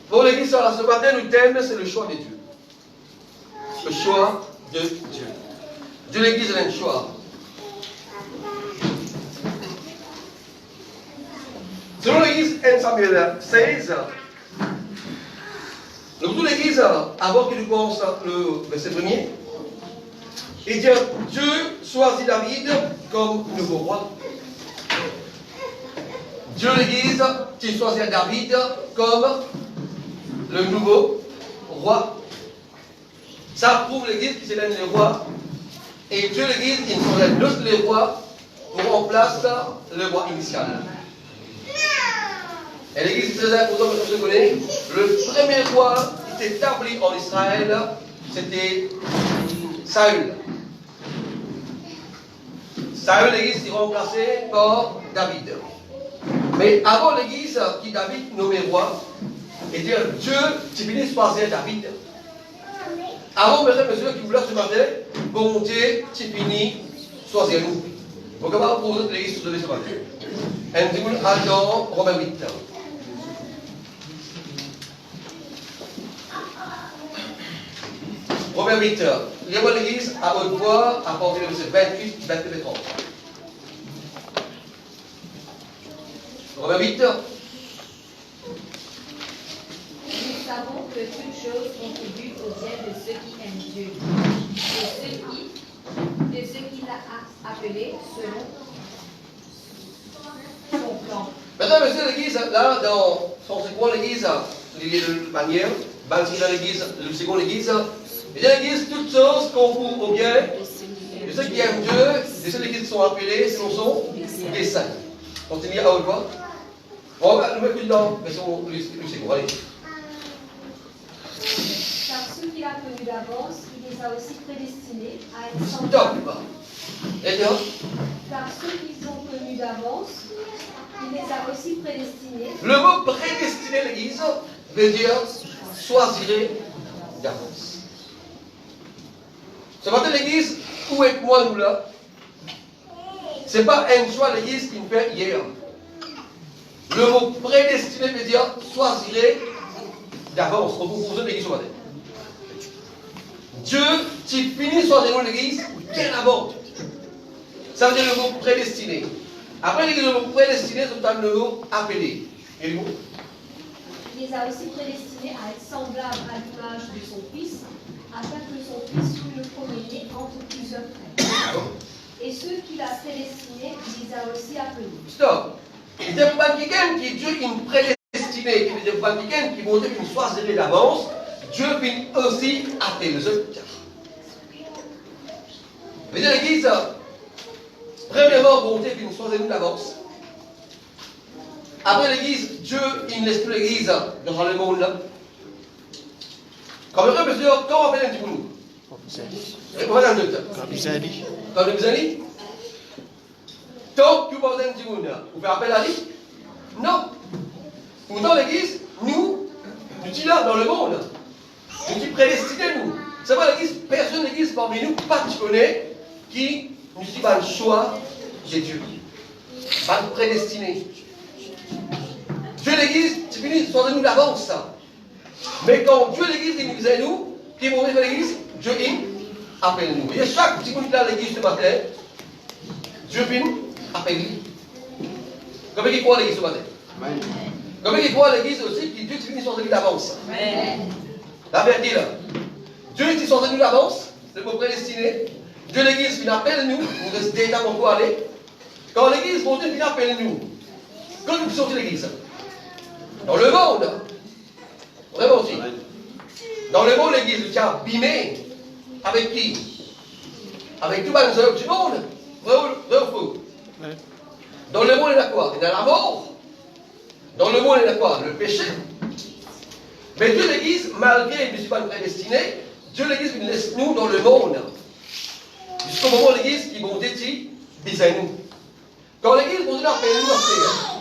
Pour l'église, ce matin, le thème, c'est le choix de Dieu. Le choix de Dieu. Dieu, l'église, a un choix. Selon l'église 1 Samuel 16, le retour de l'église, avant qu'il commence le verset premier, il dit Dieu choisit David comme nouveau roi. Dieu, l'église, qui choisit David comme le nouveau roi. Ça prouve l'église qui s'élève les rois. Et Dieu, l'église, qui choisit nous les rois pour remplacer le roi initial. Et l'église très important que je connais, le premier roi qui s'est établi en Israël, c'était Saül. Saül, l'église, est remplacée par David. Mais avant l'église, qui David nommé roi, et dire Dieu, tu finis choisir David. Avant, mesdames et messieurs, qui voulaient ce matin, bon Dieu, tu finis choisir nous. Donc, on va poser l'église sur ce matin. Et nous allons dans Romains 8. Romains 8. Lisez-moi l'église à haute voix à partir du verset 28, 29 et 30. Romains 8. Nous savons que toutes choses contribuent au bien de ceux qui aiment Dieu, de ceux qui l'a appelé selon son plan. Maintenant, monsieur l'église, là, dans son second l'église, de manière, basé dans l'église, le second l'église, et dans l'église, toutes choses concourent au bien de ceux qui aiment Dieu, de ceux qui sont appelés selon son dessein. Continuez à haute voix. On va nous mettre dans le second, allez. Car ceux qu'il a connus d'avance, il les a aussi prédestinés à être sans Stop. Et bien, Car ceux qu'ils ont connus d'avance, il les a aussi prédestinés. le mot prédestiné, l'église, veut dire choisirez d'avance. Ce matin, l'église, où est moi, nous là? Ce n'est pas un choix, l'église, qui me fait hier. Le mot prédestiné veut dire choisirez d'avance. On vous pose l'église ce matin. Dieu, tu finis choisir l'église bien avant. Ça veut dire le mot prédestiné. Après l'église, le mot prédestiné, c'est le mot appelé. Et le mot? Il les a aussi prédestinés à être semblables à l'image de son Fils, afin que son Fils fût le premier-né entre plusieurs frères. Et ceux qu'il a prédestinés, il les a aussi appelés. Stop. Il n'y a pas quelqu'un qui Dieu qui me prédestiné, il n'y a pas quelqu'un qui vont dire qu'il choisirait d'avance. Dieu peut aussi appeler. Mais dans l'église, premièrement, bon Dieu peut choisir nous d'avance. Après l'église, Dieu, il ne laisse plus l'église dans le monde là. Comme le monsieur, comment on appelle un petit peu nous? On va dans le docteur. Comme vous avez dit. Comme vous avez dit? Tant que vous avez un petit peu, vous faites appel à lui? Non. Nous, dans l'église, nous sommes là dans le monde. Nous sommes prédestinés, nous. C'est pas l'église, personne l'église parmi nous, pas qui connaît, qui nous dit le choix de Dieu. Pas prédestiné. Dieu l'église, c'est fini, soit de nous d'avance ça. Mais quand Dieu l'église, il nous disait nous, qui vont venir à l'église, Dieu il appelle nous. Et chaque petit minute là à l'église ce matin, Dieu appelle lui. Comment il croit à l'église ce matin? Comment il croit à l'église aussi, que Dieu finit son nous d'avance. La vérité là. Dieu est son nous d'avance, le mot prédestiné. Dieu l'église, il appelle nous, nous restons d'état pour pouvoir aller. Quand l'église, mon Dieu, il appelle nous. Quand nous sortons de l'église, dans le monde, vraiment aussi. Dans le monde, l'église, tu as abîmé avec qui? Avec tout le monde du monde. Vrai ou faux? Dans le monde, il y a quoi? Il y a la mort. Dans le monde, il y a quoi? Le péché. Mais Dieu l'église, malgré qu'il ne soit pas prédestiné, Dieu l'église, il laisse nous dans le monde. Jusqu'au moment où l'église, qui vont déti, disait nous. Quand l'église, on dit appelle nous à faire.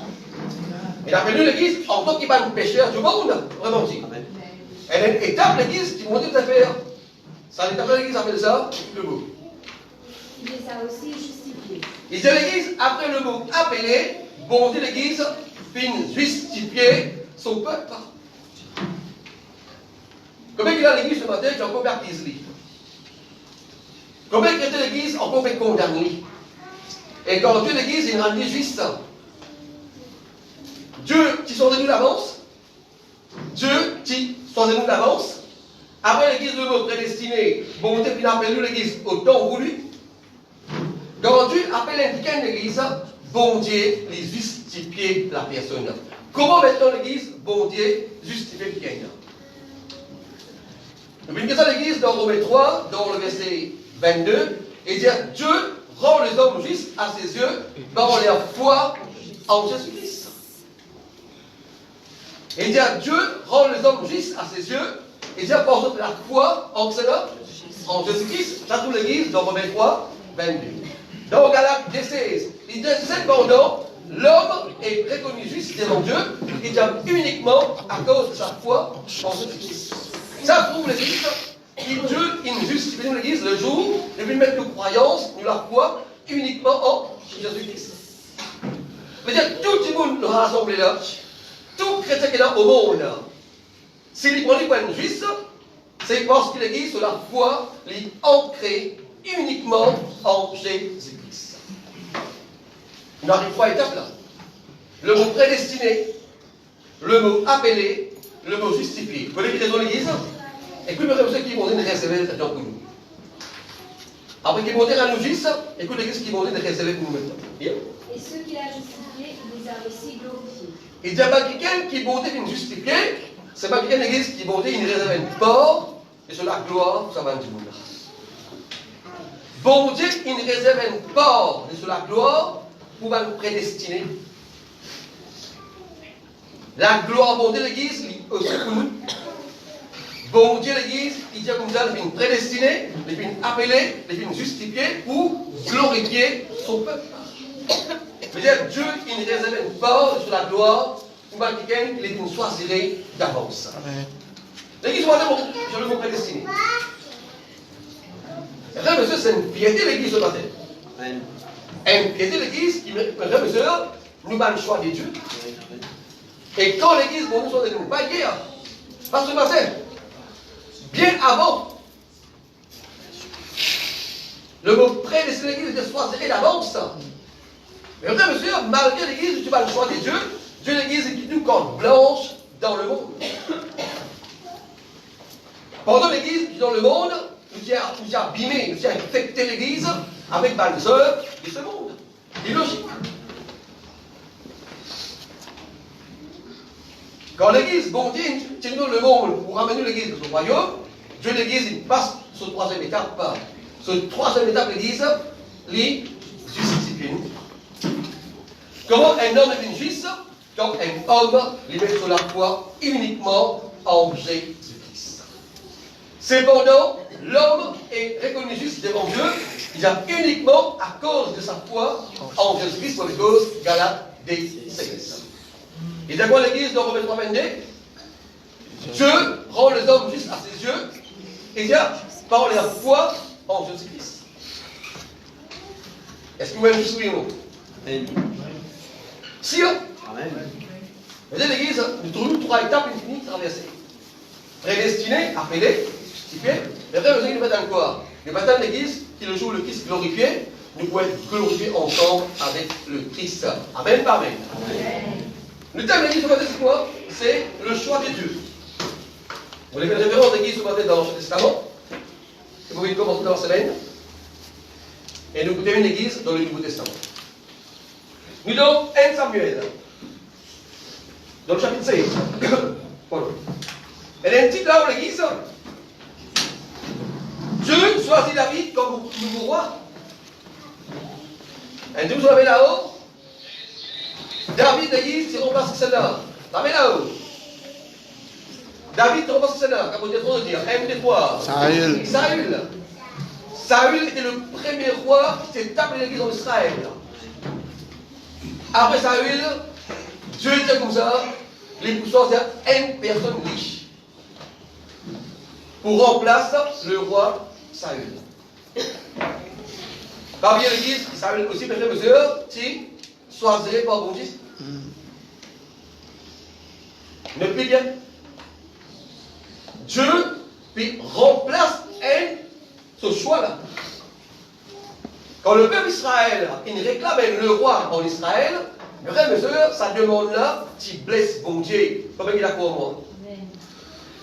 Il appelle nous l'église en tant qu'il va nous pécher à tout le monde. Vraiment aussi. Elle est une étape l'église qui vont dire à faire. Ça, l'étape de l'église appelle ça le mot. Il les a aussi justifiés. Et c'est l'église, après le mot appelé, bon Dieu l'église, fin justifié. justifier son peuple. Combien il y a l'église ce matin qui a encore baptisé? Combien il y a l'église encore fait condamner? Et quand Dieu l'église, il rend juste. Dieu qui sont de nous d'avance, Dieu qui sont de nous d'avance, après l'église de mot prédestiné, bon Dieu, puis il appelle nous l'église au temps voulu. Quand Dieu appelle une l'église, bon Dieu, les justifier la personne. Comment maintenant l'église, bon Dieu, justifier quelqu'un? Depuis une question l'église dans Romains 3, dans le verset 22, et dire Dieu rend les hommes justes à ses yeux par leur foi en Jésus-Christ. Et dire Dieu rend les hommes justes à ses yeux, et dire par la foi en cela, en Jésus-Christ. Ça tout l'église dans Romains 3, 22. Dans Galates 2,16, il dit cependant, l'homme est reconnu juste devant Dieu, et dit uniquement à cause de sa foi en Jésus-Christ. Ça prouve l'église, que Dieu il justifie l'église le jour, de lui mettre nos croyances, nous la foi, uniquement en Jésus-Christ. C'est-à-dire, tout le monde nous rassemble là, tout chrétien qui est là au monde, s'il prend les points juste, c'est parce que l'église, sur la foi, est ancrée uniquement en Jésus-Christ. On arrive 3 étapes là. Le mot prédestiné, le mot appelé, le mot justifié. Vous voyez qui est dans l'église? Et puis, même ceux qui vont dire de recevoir dans nous. Après qu'ils vont dire à nous juste, écoute l'église qui vont dire de recevoir pour nous maintenant. Bien? Et ceux qui l'a justifié, il les a aussi glorifiés. Et il y a pas quelqu'un qui vont dire de justifier, c'est pas quelqu'un l'église qui vont dire une réserve une mort, et sur la gloire, ça va du monde. Bon Dieu, il réserve une part de la gloire pour nous prédestiner. La gloire, bon Dieu, l'église, aussi pour nous. Bon Dieu, l'église, il dit comme ça, il vient prédestiner, il vient appeler, il vient justifier pour glorifier son peuple. C'est-à-dire, Dieu, il réserve une part de la gloire pour quelqu'un qui vient choisir d'avance. L'église, je le mot prédestiné. Frère, monsieur, c'est une piété l'église ce matin. Une piété l'église qui, frère, monsieur, nous avons le choix de Dieu. Et quand l'église, bon, nous sommes de nous, pas hier, parce que matin, bien avant, le mot prédestiné l'église de choisir d'avance. Mais frère, monsieur, malgré l'église, tu vas le choix de Dieu, Dieu l'église qui nous corde blanche dans le monde. Pendant l'église qui est dans le monde, nous avons abîmé, nous avons infecté l'église avec les œuvres de ce monde. C'est logique. Quand l'église, bon Dieu, tient le monde pour ramener l'église dans son royaume, Dieu l'église, il passe sur la troisième étape. Sur la troisième étape, l'église, les justifier. Comment un homme est juste? Quand un homme lui met sur la foi uniquement en Jésus-Christ. Cependant, l'homme est reconnu juste devant Dieu, il a uniquement à cause de sa foi en Jésus-Christ, pour les causes Galates 2:16. Et d'accord l'église dans Romains 3:22, Dieu rend les hommes justes à ses yeux, et il y a par la foi en Jésus-Christ. Est-ce que vous m'avez juste oui ou non? Si, amen. Vous savez, l'église, nous trouvons 3 étapes infinies traversées. Prédestiné, appelé, justifié. Et après, vous savez, nous mettons quoi? Le matin de l'église, qui le jour le Christ glorifié, nous pouvons être glorifiés ensemble avec le Christ. Amen, pas amen. Amen. Le thème de l'église ce matin, c'est quoi? C'est le choix de Dieu. Vous avez une référence d'église ce matin dans l'Ancien Testament, que vous pouvez commencer dans la semaine. Et nous terminons l'église dans le Nouveau Testament. Nous dans 1 Samuel, dans le chapitre 16. Voilà. Elle a un titre là où l'église. Dieu choisit David comme nouveau roi. Et nous avons là-haut. David l'église, il remplace le Sénat. Vous avez là-haut. David remplace le Sénat. Comme on dit trop de dire. Un des trois. Saül. Saül était le premier roi qui s'est établi l'église en Israël. Après Saül, Dieu était comme ça, les poussants c'est une personne riche pour remplacer le roi Saül. Parmi l'église, Saül aussi, frères et sœurs, tu choisirais par bon Dieu. Ne plus bien. Dieu puis remplace ce choix-là. Quand le peuple Israël, il réclame le roi en Israël, mes frères et sœurs, ça demande-là, tu blesses bon Dieu. Comment il a quoi moi?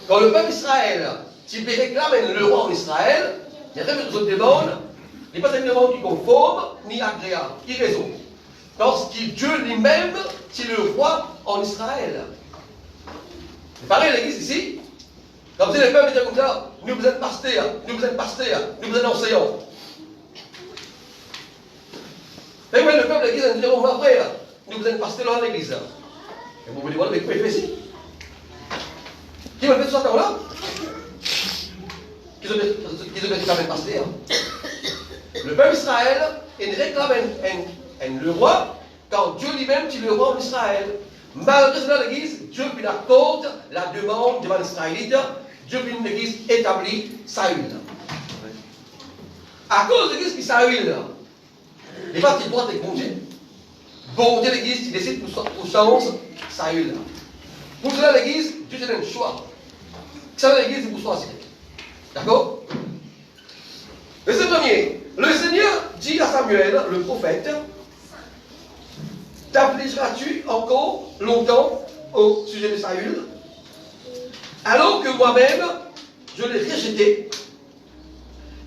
Quand le peuple Israël, tu réclame le roi en Israël, mes frères et sœurs, demande, il n'est pas une demande qui conforme, ni agréable, qui raison. Parce que Dieu lui-même, c'est le roi en Israël. C'est pareil l'église ici. Comme si le peuple était comme ça, nous vous êtes pasteurs, nous vous êtes pasteurs, nous vous êtes enseignants. Et oui, le peuple de l'église, nous dirons, après, nous vous êtes pasteurs dans l'église. Et vous me dites, voilà, mais qui fait ici? Qui m'a fait ce temps-là? Qui ont réclamé pasteur? Le peuple Israël, il réclame le roi, quand Dieu lui-même, est le roi en Israël. Malgré cela, l'église, Dieu lui accorde la demande devant l'Israélite, Dieu lui l'église établit Saül. À cause de l'église qui Saül, les partis droits et bon Dieu. Bon Dieu, l'église qui décide pour sens Saül. Pour cela, l'église, Dieu te donne le choix. Ça, l'église, pour choisir. D'accord? Verset premier. Le Seigneur dit à Samuel, le prophète, t'affligeras-tu encore longtemps au sujet de Saül, alors que moi-même, je l'ai rejeté,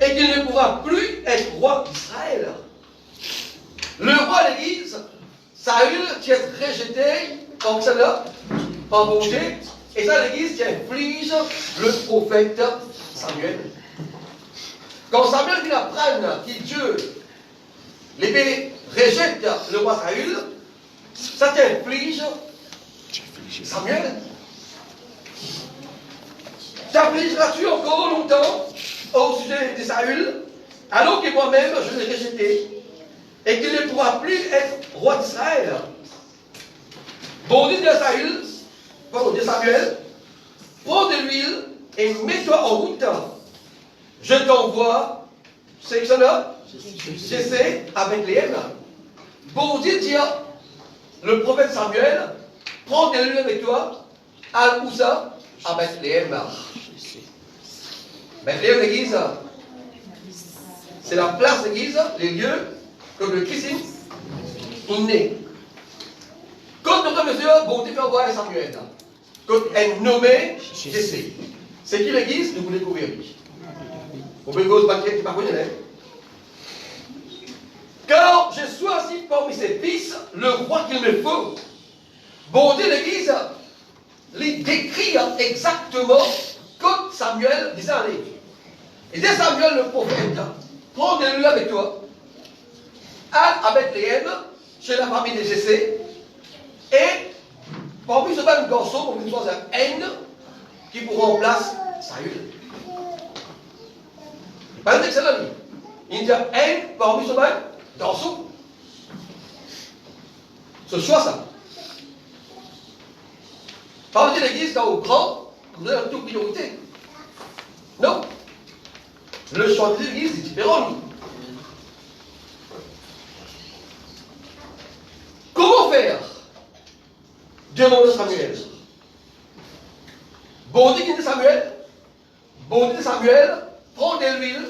et qu'il ne pourra plus être roi d'Israël. Le roi de l'Église, Saül, qui est rejeté comme cela, par bon Dieu, et ça l'Église qui inflige le prophète Samuel. Quand Samuel vient apprendre que Dieu, l'épée, rejette le roi Saül, ça t'inflige Samuel. T'affligeras-tu encore longtemps au sujet de Saül, alors que moi-même je l'ai rejeté, et qu'il ne pourra plus être roi d'Israël? Bon Dieu dit à Saül, pardon, dit Samuel, prends de l'huile et mets-toi en route. Je t'envoie, c'est que ça là, j'essaie avec les haines. Bon Dieu dit le prophète Samuel, prends de l'huile avec toi, à où ça? À Bethléem. Bethléem, l'église, c'est la place d'église, les lieux que le Christ est né. Quand notre monsieur, bon Dieu fait envoyer Samuel, quand elle nommée Jessé. C'est qui l'église? Nous voulons découvrir. Vous pouvez vous banquier qui ne connaît pas. Car je choisis parmi ses fils le roi qu'il me faut. Bon Dieu, l'église, il décrit exactement comme Samuel disait à l'église. Et dès Samuel le prophète, prends de l'huile avec toi, à Bethléem, chez la famille de Jessé, et parmi ce même garçon, pour qu'il soit un haine qui vous remplace Saül. Pas un excellent livre. Il dit un haine parmi ce même garçon. Ce choix, ça. Par exemple, l'église, quand au grand, vous avez une toute priorité. Non. Le choix de l'église est différent. Comment faire? Demande Samuel. Bon Dieu qui dit Samuel, bon Dieu Samuel, prends de l'huile,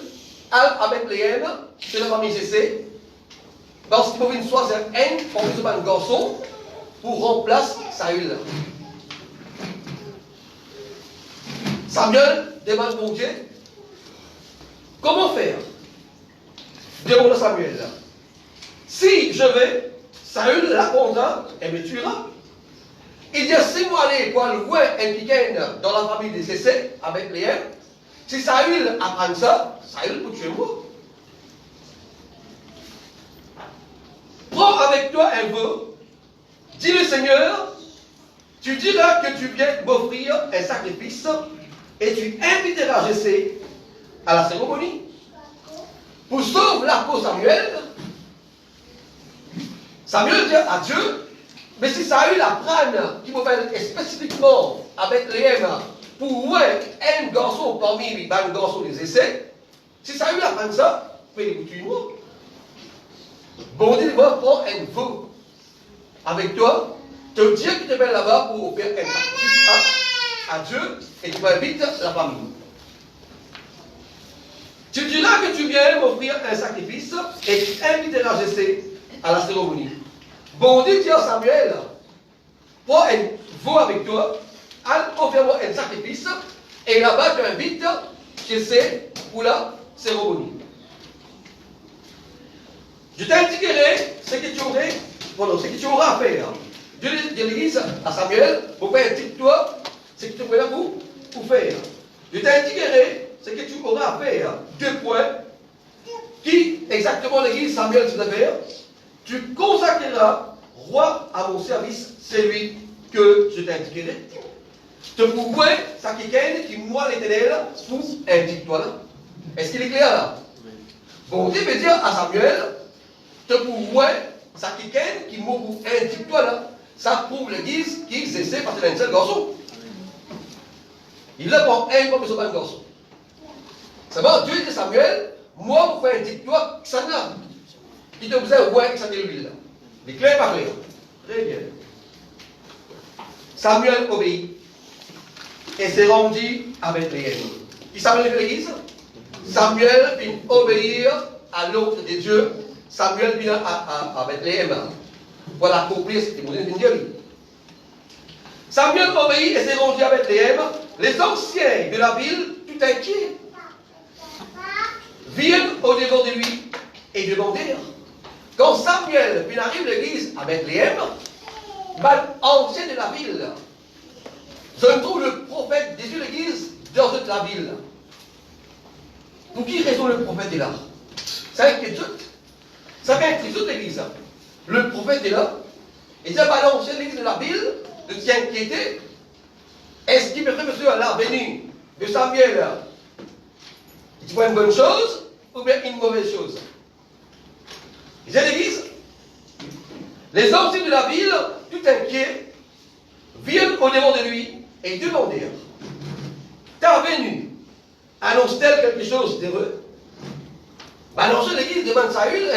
à Bethléem, chez la famille Jessé, parce qu'il faut une choisir un parmi ce même garçon pour remplacer Saül. Samuel demande bon Dieu, comment faire? Demande à Samuel. Si je vais, Saül répondra et me tuera. Il dit, si moi aller pour louer un week-end dans la famille de Jessé, avec Léem, si Saül apprend ça, Saül peut tuer moi. Prends avec toi un veau, dis le Seigneur, tu diras que tu viens m'offrir un sacrifice et tu inviteras Jessé à la cérémonie. Pour sauver la peau Samuel, Samuel dit à Dieu, mais si Saül apprend qu'il faut faire spécifiquement avec Léem pour un garçon parmi les garçons des essais, si Saül apprend ça, fais-le tuer moi. Bon Dieu, moi, prends un veau avec toi, c'est Dieu qui te met là-bas pour faire un sacrifice à Dieu et tu invites la famille. Tu diras que tu viens m'offrir un sacrifice et tu inviteras Jessé à la cérémonie. Bon, dit à Samuel, prends un veau avec toi, offre-moi un sacrifice et là-bas tu invites Jessé pour la cérémonie. Je t'indiquerai ce que tu auras à faire. Dieu dit à Samuel, pour faire toi ce que tu pourras pour faire. Je t'indiquerai ce que tu auras à faire. 2 points. Qui exactement l'église Samuel doit faire? Tu consacreras roi à mon service, celui que je t'indiquerai. Tu pourrais, ça quelqu'un qui moi l'éternel, pour indique-toi là. Est-ce qu'il est clair là? Bon, Dieu veut dire à Samuel, tu pourrais, ça quelqu'un qui moi pour indique-toi là. Ça prouve l'église qu'ils essaient parce qu'il a un seul garçon. Il le prend un comme son garçon. C'est bon, Dieu dit Samuel, moi, vous faites indique-toi que ça n'a. Il te disait, ouais, que ça n'est l'huile là. Mais clair par clair. Très bien. Samuel obéit et s'est rendu à Bethléem. Qui s'appelle l'église? Samuel vient obéir à l'ordre de Dieu. Samuel vient à Bethléem. Voilà accomplir ce que vous venez de dire. Samuel obéit et s'est rendu à Bethléem. Les anciens de la ville, tout inquiets, viennent au-devant de lui et demandèrent. Quand Samuel arrive à l'église à Bethléem, ancien de la ville, je trouve le prophète Jésus l'église dans toute la ville. Pour qui raison le prophète est là? Ça inquiète tout. Ça inquiète toute l'église. Le prophète est là. Et ça va l'ancien de l'église de la ville de s'inquiéter. Est-ce qu'il mettrait monsieur à la venue de Samuel? Tu vois une bonne chose ou bien une mauvaise chose? C'est l'église. Les anciens de la ville, tout inquiets, viennent au-devant de lui et demandèrent, ta venue annonce-t-elle quelque chose d'heureux? L'ancien de l'église demande Samuel,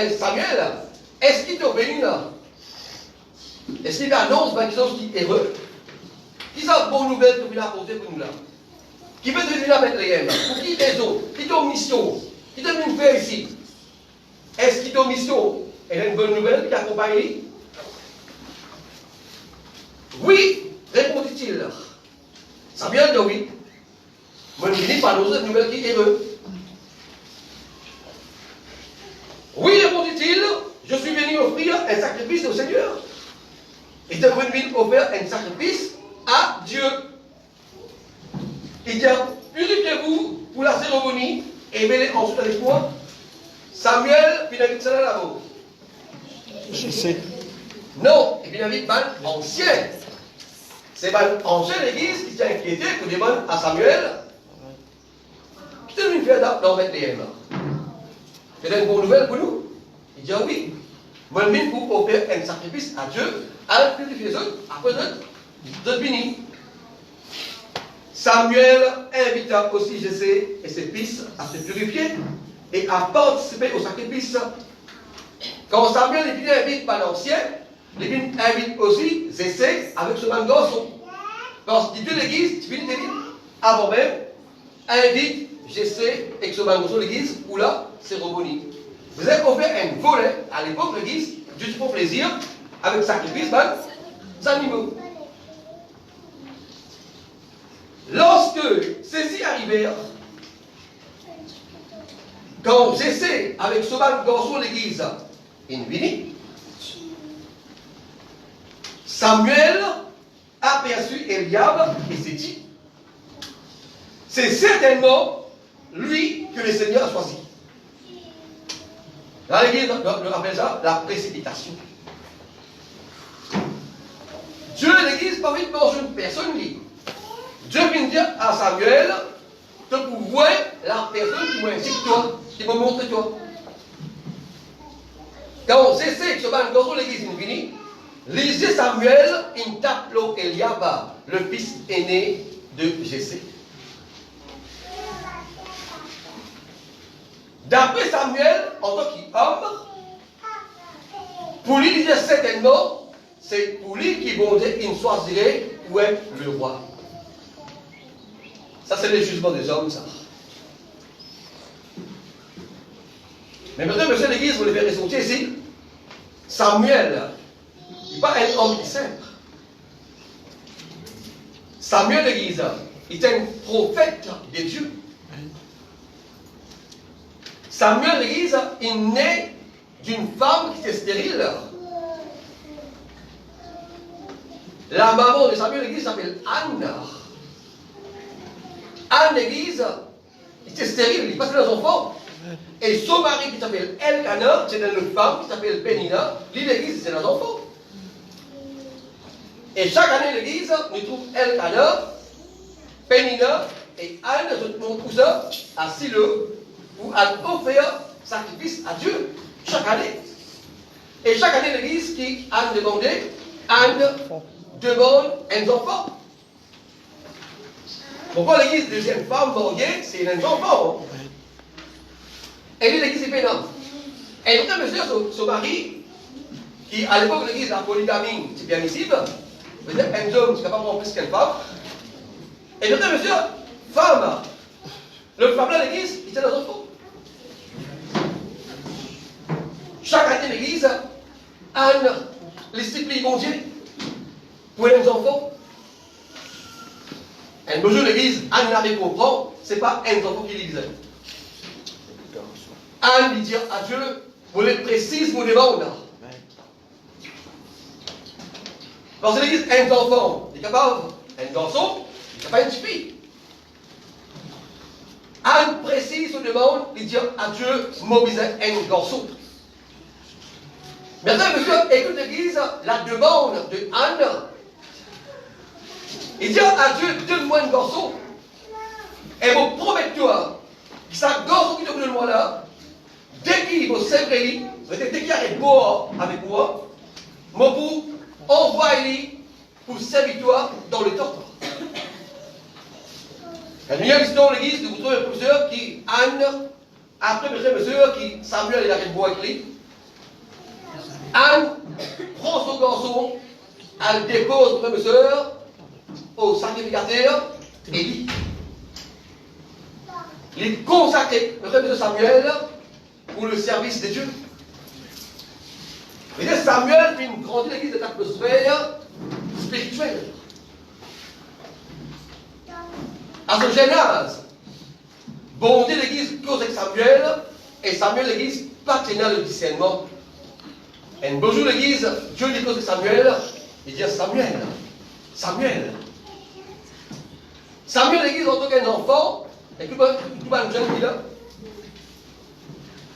est-ce qu'il est venu là? Est-ce qu'il annonce quelque chose qui est heureux? Qui sont bonne nouvelle que vous apportez pour nous là? Qui veut devenir à Bethléem? Pour qui raison? Qui est en mission? Qui est venu faire ici? Est-ce qu'il est en mission? Elle a une bonne nouvelle qui accompagne lui? Oui, répondit-il. Samuel dit oui. Moi, je ne dis pas une nouvelle qui est heureuse. Oui, répondit-il, je suis venu offrir un sacrifice au Seigneur. Et tu es venu offrir un sacrifice à Dieu. Il dit, purifiez-vous pour la cérémonie et venez ensuite avec moi. Samuel, puis invite cela là-bas. Je sais. Non, et puis invite mal ancien. C'est mal ancien l'église qui s'est inquiété pour demander à Samuel. Qui est venu faire dans Bethléem? C'est une bonne nouvelle pour nous? Il dit oui. Moi, je viens pour offrir un sacrifice à Dieu, à purifier les autres, après de finir. Samuel invita aussi Jessé et ses fils à se purifier et à participer au sacrifice. Quand Samuel est venu invite par l'ancien, il invite aussi Jessé avec ce même garçon. Parce que Dieu l'église, tu viens de dire, avant même, invite Jessé et ce même garçon l'église pour la cérémonie. Vous avez offert un volet à l'époque l'église, juste pour plaisir, avec sacrifice, des animaux. Lorsque ceux-ci arrivèrent, quand Jessé avec ce même garçon l'église est venu, Samuel aperçut Eliab et s'est dit, c'est certainement lui que le Seigneur a choisi. Dans l'église, on appelle ça la précipitation. Dieu, l'église, pas vite manger une personne libre. Dieu vient dire à Samuel, tu peux voir la personne qui m'indique toi, qui me montre toi. Quand Jessé, ce ban dans l'église est fini, lisez Samuel, il tape Eliab, le fils aîné de Jessé. D'après Samuel, en tant qu'homme, pour lui, il disait certainement, c'est pour lui qui bon Dieu, il choisirait pour être le roi. Ça, c'est le jugement des hommes, ça. Mais maintenant, monsieur l'église, vous le verrez ressortir ici. Samuel, il n'est pas un homme simple. Samuel l'église, il est un prophète de Dieu. Samuel l'église, il naît d'une femme qui était stérile. La maman de Samuel l'église s'appelle Anne. Anne l'église, il était stérile, il passait des enfants. Et son mari qui s'appelle Elkanah, c'est une femme qui s'appelle Pénina, l'église, c'est des enfants. Et chaque année, l'église, on trouve Elkanah, Pénina et Anne, son cousin, à Silo, où Anne offert sacrifice à Dieu, chaque année. Et chaque année, l'église, qui Anne demandait, Anne demande un enfant. Pourquoi l'église, deuxième femme mariée, c'est un enfant? Et lui, l'église est pénale. Et donc, monsieur, son mari, qui à l'époque, l'église, la polygamie, c'est bien permissible, peut-être un homme, c'est capable de plus qu'une femme. Et donc, monsieur, femme, le femme là, l'église, il était dans enfants. Chaque année, l'église, Anne, les supplie, bon Dieu, pour les enfants. Un beau jour, l'église, Anne n'avait comprendre, ce n'est pas un enfant qui l'église. Anne lui dit à Dieu, vous êtes précise, vous demandez. Parce que l'église, un enfant, il est capable, un garçon, il n'est pas une fille. Anne précise, vous demande, il dit à Dieu, mobiliser un garçon. Maintenant, monsieur, écoute l'église, la demande de Anne. Il dit à Dieu, donne-moi un garçon. Et vous promets-toi, que ce garçon qui te donne moi là, dès qu'il va s'éveiller, dès qu'il arrête boire avec moi, moi pour envoyer pour servir toi dans le temple. Il y a une histoire dans l'église, vous trouvez un professeur qui, Anne, après monsieur, qui, Samuel, il arrête de boire avec lui. Anne prend son garçon, elle dépose frère et sœur au sacrificateur Élie. Il est consacré, le frère et Samuel, pour le service de Dieu. Et Samuel fait une grande église de l'atmosphère spirituelle. À son jeune âge, bon Dieu l'église cause avec Samuel, et Samuel l'église pas tenir le discernement. Et un beau jour l'église, Dieu dit cause avec Samuel, il dit à Samuel, Samuel. Samuel l'église en tant qu'enfant, et tout le monde jeune qui là.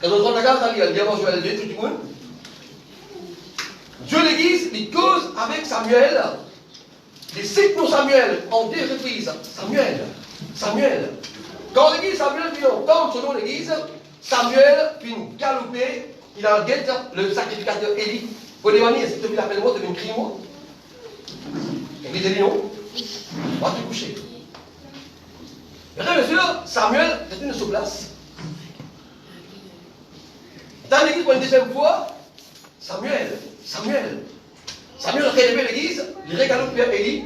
Quand on rentre à la gare, il dit avant Joël 2, tout le monde. Dieu l'église, il cause avec Samuel. Il cite pour Samuel en deux reprises. Samuel, Samuel. Quand l'église Samuel vient entendre son nom l'église, Samuel vient galoper, il en guette le sacrificateur Élie. Pour demander, est-ce que tu l'appelles moi, tu viens crier moi? Il dit non. Va te coucher. Et là, monsieur, Samuel est une sur place. Dans l'église pour une deuxième fois, Samuel réveille l'église, il régale vers Élie,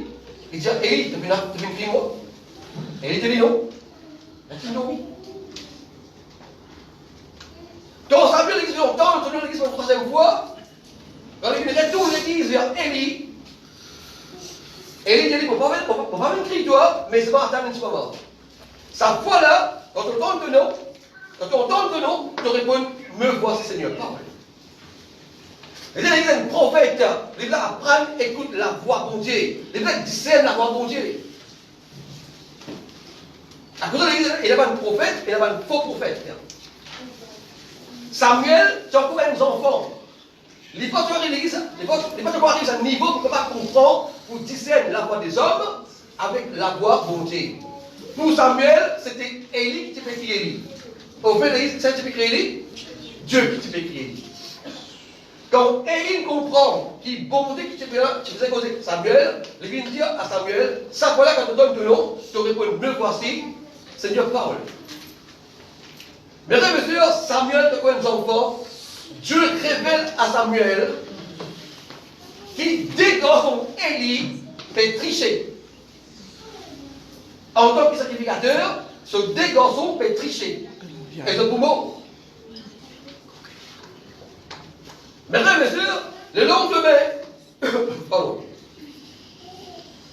il dit à Élie, tu viens crier moi? Élie te dit non. Il dit non, oui. Quand Samuel l'église entend, il l'église pour une troisième fois, quand il retourne l'église vers Élie, Élie dit, on va pas me crier toi, mais c'est pas attendre une moment. Sa foi là, quand on entend ton nom, tu réponds, me voici Seigneur, parle. Et là, il y a un prophète, il va apprendre, écoute la voix de Dieu. Il va discerner la voix de Dieu. À cause de l'église, il n'y a pas de prophète, il n'y a pas de faux prophète. Samuel, tu as encore un enfant. Il faut que l'église, il faut que arriver à un niveau pour pas comprendre, pour discerner la voix des hommes avec la voix de Dieu. Pour Samuel, c'était Élie qui t'est écrit Élie. Au fait, l'église, c'est qui t'est écrit Élie? Dieu qui t'est écrit Élie. Quand Élie comprend qu'il bon Dieu qui t'est là, qui faisait causer Samuel, il vient dire à Samuel, ça voilà quand on donne ton nom, tu réponds, me voici, Seigneur parole. Mesdames et messieurs, Samuel, de quoi nous enfants, Dieu révèle à Samuel qui, dès que son Élie fait tricher. En tant que sacrificateur, ce deux garçons fait tricher. Et ce poumon. Maintenant, messieurs, le lendemain, pardon,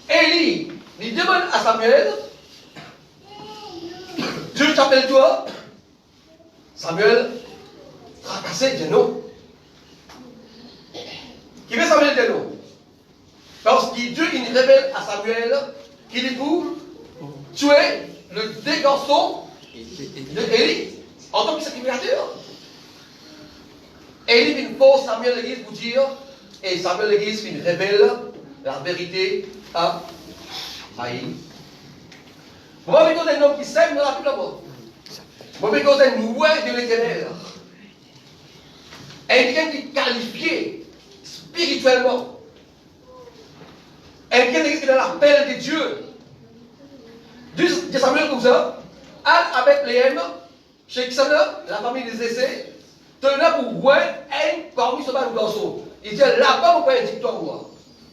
Élie lui demande à Samuel, Dieu t'appelle toi. Samuel, tracassé, dit non. Qui veut Samuel dit non? Parce que Dieu il révèle à Samuel qu'il est pour tuer le deux garçons de Élie en tant que sacrificateur. Élie vient pour Samuel l'église pour dire, et Samuel l'église vient révèle la vérité à Élie. Moi, je suis un homme qui sème dans la Bible d'abord. Moi, je suis un oué de l'éternel. Quelqu'un qui est qualifié spirituellement. Quelqu'un qui est dans l'appel de Dieu. De Samuel comme ça, avec les M, chez Xana, la famille des essais, tenait pour voir un parmi ce bas de garçon. Il dit là-bas, on peut une victoire.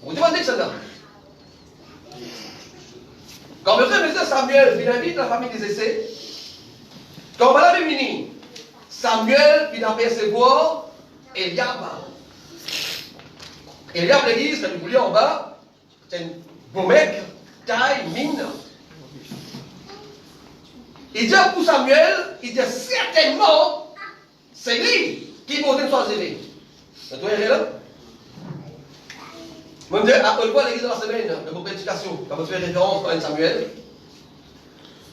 Vous demandez Xana. Quand le frère M. Samuel vient inviter la famille des essais, quand on va la féminine, Samuel vient apercevoir Eliab. Eliab, l'église, quand vous voulez en bas, c'est un beau mec, taille, mine. Il dit pour Samuel, il dit certainement, c'est lui qui m'a donné son zélé. Vous voyez là? Moi, je dis, après quoi l'église de la semaine, de vos prédications, quand vous faites référence à Samuel,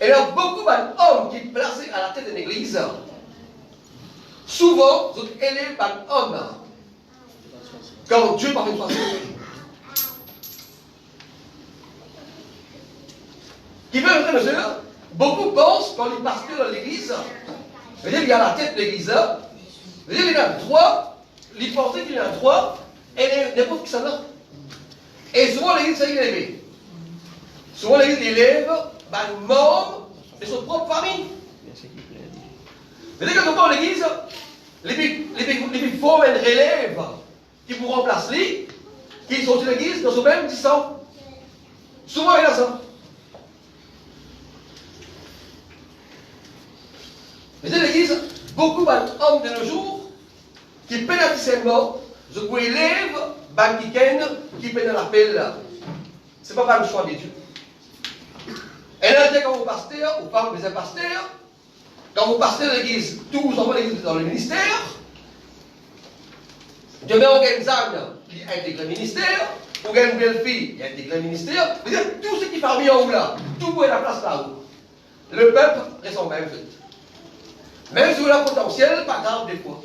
il y a beaucoup d'hommes qui sont placés à la tête d'une église. Souvent, vous êtes élevés par un homme. Quand Dieu parle une façon. Qui veut dire, monsieur, beaucoup pensent quand les pasteurs dans l'église, il y a la tête de l'église, il y a droit, ils pensent qu'il y a un droit, et n'importe qui s'en a. Et souvent l'église c'est élevé. Souvent l'église élève un membre de son propre famille. Vous savez que quand on l'église, les formes une relève qui vous remplacent lui, qui sont de l'église dans ce même disant. Souvent il y a ça. Vous savez l'église, beaucoup d'hommes de nos jours qui pénalisent seulement, je vous élève qui peine l'appel. Ce n'est pas le choix de Dieu. Et là, quand vous pasteur, ou pas vous êtes pasteur, quand vous pasteur l'église, tous vous envoient l'église dans le ministère, demain on gagne une âme qui intègre le ministère, on gagne une belle fille qui intègre le ministère, vous êtes tout ce qui parmi en haut là, tout pour la place là-haut. Le peuple reste en même fait. Même si vous avez un potentiel, pas grave des fois.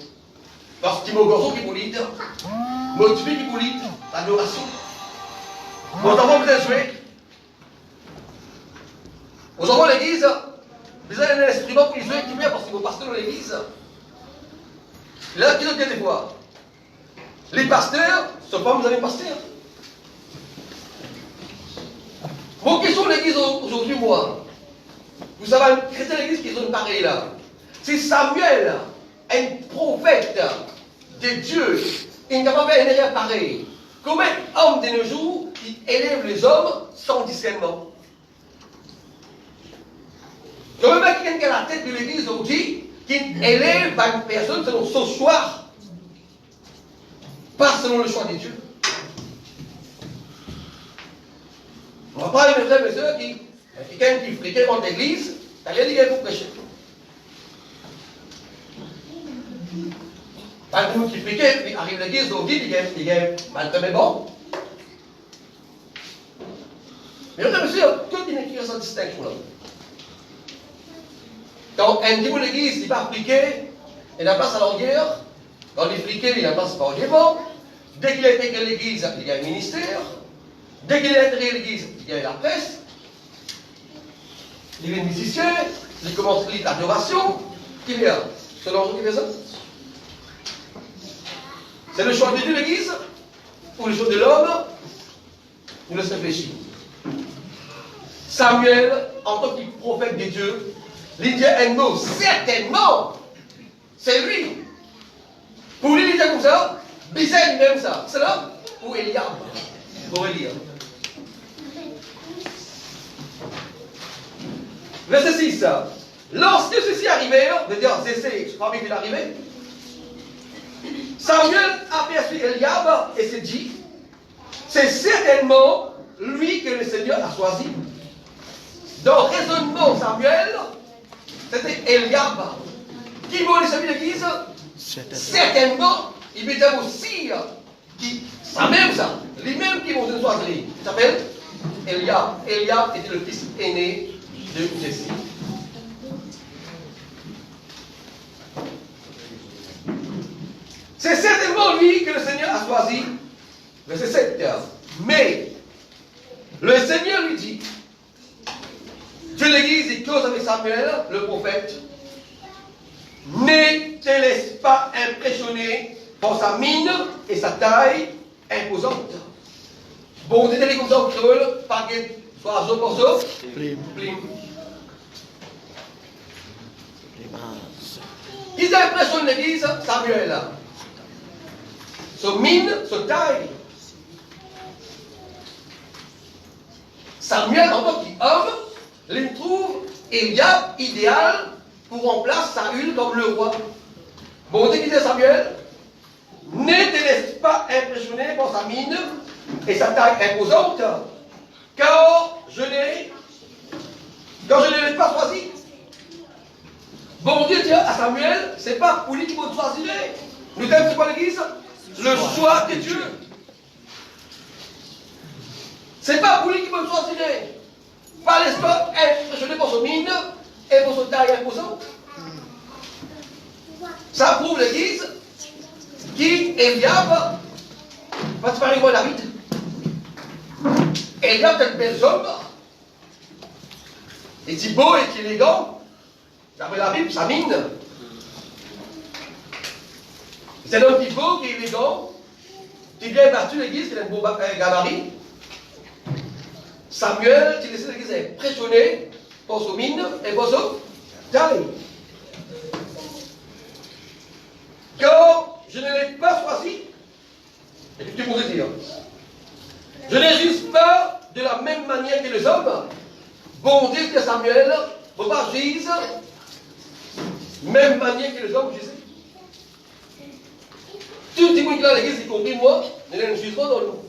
Parce qu'il y a un garçon qui vous lit, motivé qui vous lit, l'adoration. Vos enfants vous êtes joués. Vos enfants à l'église, vous avez un instrument pour les jouer qui vient parce que vous pasteurs dans l'église. Là, qui d'autre des fois? Les pasteurs, ce pas vous avez pasteur. Vos questions de l'église aujourd'hui, moi, vous savez, un chrétien de l'église qui est pareil là. C'est Samuel, un prophète de Dieu, il n'a pas fait un erreur pareil. Comme un homme de nos jours qui élève les hommes sans discernement. Comme un quelqu'un qui a la tête de l'église aujourd'hui, qui élève une personne selon son choix, pas selon le choix de Dieu. On va parler de frères et sœurs quelqu'un qui fréquente l'église, t'as rien dit pour prêcher. Pas de nous qui fréquentent, il arrive à l'église aujourd'hui, il y a mal très bon. Mais frères et sœurs, toute une écriture sans distinction là. Quand un niveau de l'église n'est pas appliqué, il n'a pas sa longueur. Quand il est appliqué, il n'a pas sa longueur. Dès qu'il est intégré à l'église, il y a un ministère. Dès qu'il est intégré à l'église, il y a la presse. Il est musicien, il commence l'adoration. Qu'il y a selon vous qui fait ça? C'est le choix de Dieu l'église ou le choix de l'homme? Il laisse réfléchir. Samuel, en tant que prophète de Dieu, il dit un mot, certainement, c'est lui. Pour lui, il dit comme ça, Bizet lui-même ça. C'est là, ou Eliab. Vous pourrez lire. Verset 6. Lorsque ceux-ci arrivèrent, veut dire, c'est parmi qui l'arrivée, Samuel aperçut Eliab et s'est dit, c'est certainement lui que le Seigneur a choisi. Dans le raisonnement Samuel, c'était Eliab. Qui vont les servir l'église? Certainement, il peut dire aussi, ça même ça, les mêmes qui vont se choisir. Il s'appelle Eliab. Eliab était le fils aîné de Jesse. C'est certainement lui que le Seigneur a choisi. Verset 7. Mais le Seigneur lui dit, Dieu l'église et cause avec Samuel, le prophète, ne te laisse pas impressionner par sa mine et sa taille imposante. Bon, t'es allé comme ça au creux, pas que soit zo pour zo. Plim. Qui impressionne l'église? Samuel. Son mine, son taille. Samuel, en tant qu'homme, il trouve Eliab idéal pour remplacer Saül comme le roi. Bon, dit Samuel, ne te laisse pas impressionner par sa mine et sa taille imposante, car je ne l'ai pas choisi. Bon Dieu dit à Samuel, c'est pas pour lui qu'il faut choisir. Nous t'aimons, c'est quoi l'église? Le choix de Dieu. C'est pas pour lui qu'il faut choisir. Pas laisse-toi impressionner par son mine et pour son taille imposante. Ça prouve l'église qui Eliab, va te parler moi David. Eliab est un bel homme. Il est beau et élégant. D'après la Bible, sa mine. C'est un homme qui est beau, qui est élégant, qui est bien battu l'église, qui a un beau gabarit. Samuel, qui laissait l'église impressionner par son mine et par son taille. Car je ne l'ai pas choisi. Et que tu pourrais dire. Je ne juge pas de la même manière que les hommes. Bon Dieu que Samuel, ne faut pas juger même manière que les hommes jugeaient. Tout le monde qui est dans l'église, y compris moi, ne le juge pas dans nous.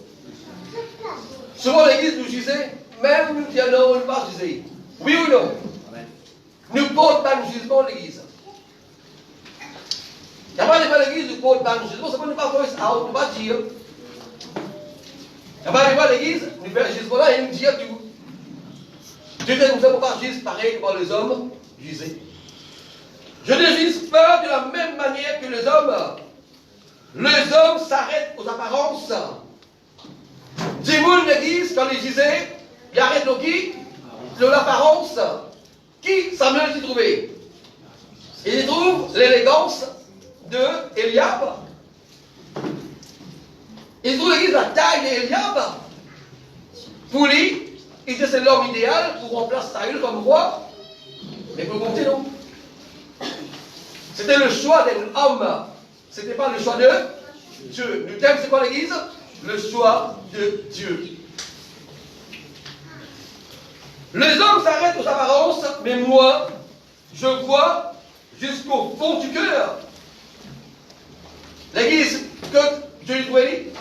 Souvent l'église nous jugeait, même nous disons non, on ne pas juger. Oui ou non? Nous ne portons pas de jugement l'église. Il n'y a pas de l'église, nous ne portons pas de jugement, ça ne peut pas voice out, ne pas dire. Il n'y a pas l'église, nous faisons le jugement là et nous dire tout. Dieu ne nous a pas juger pareil comme les hommes juger. Je ne juge pas de la même manière que les hommes. Les hommes s'arrêtent aux apparences. Dis-moi l'église, quand ils disaient, ils arrêtent le qui? De l'apparence. Qui Samuel s'y trouvait? Il y trouve l'élégance de Eliab. Il trouve l'église la taille d'Eliab. Pour lui, il disait c'est l'homme idéal pour remplacer Saül comme roi. Mais pour compter, non. C'était le choix d'un homme. Ce n'était pas le choix de Dieu. Nous t'aimons, c'est quoi l'église? Le choix de Dieu. Les hommes s'arrêtent aux apparences, mais moi, je vois jusqu'au fond du cœur. L'église, que Dieu lui trouvait,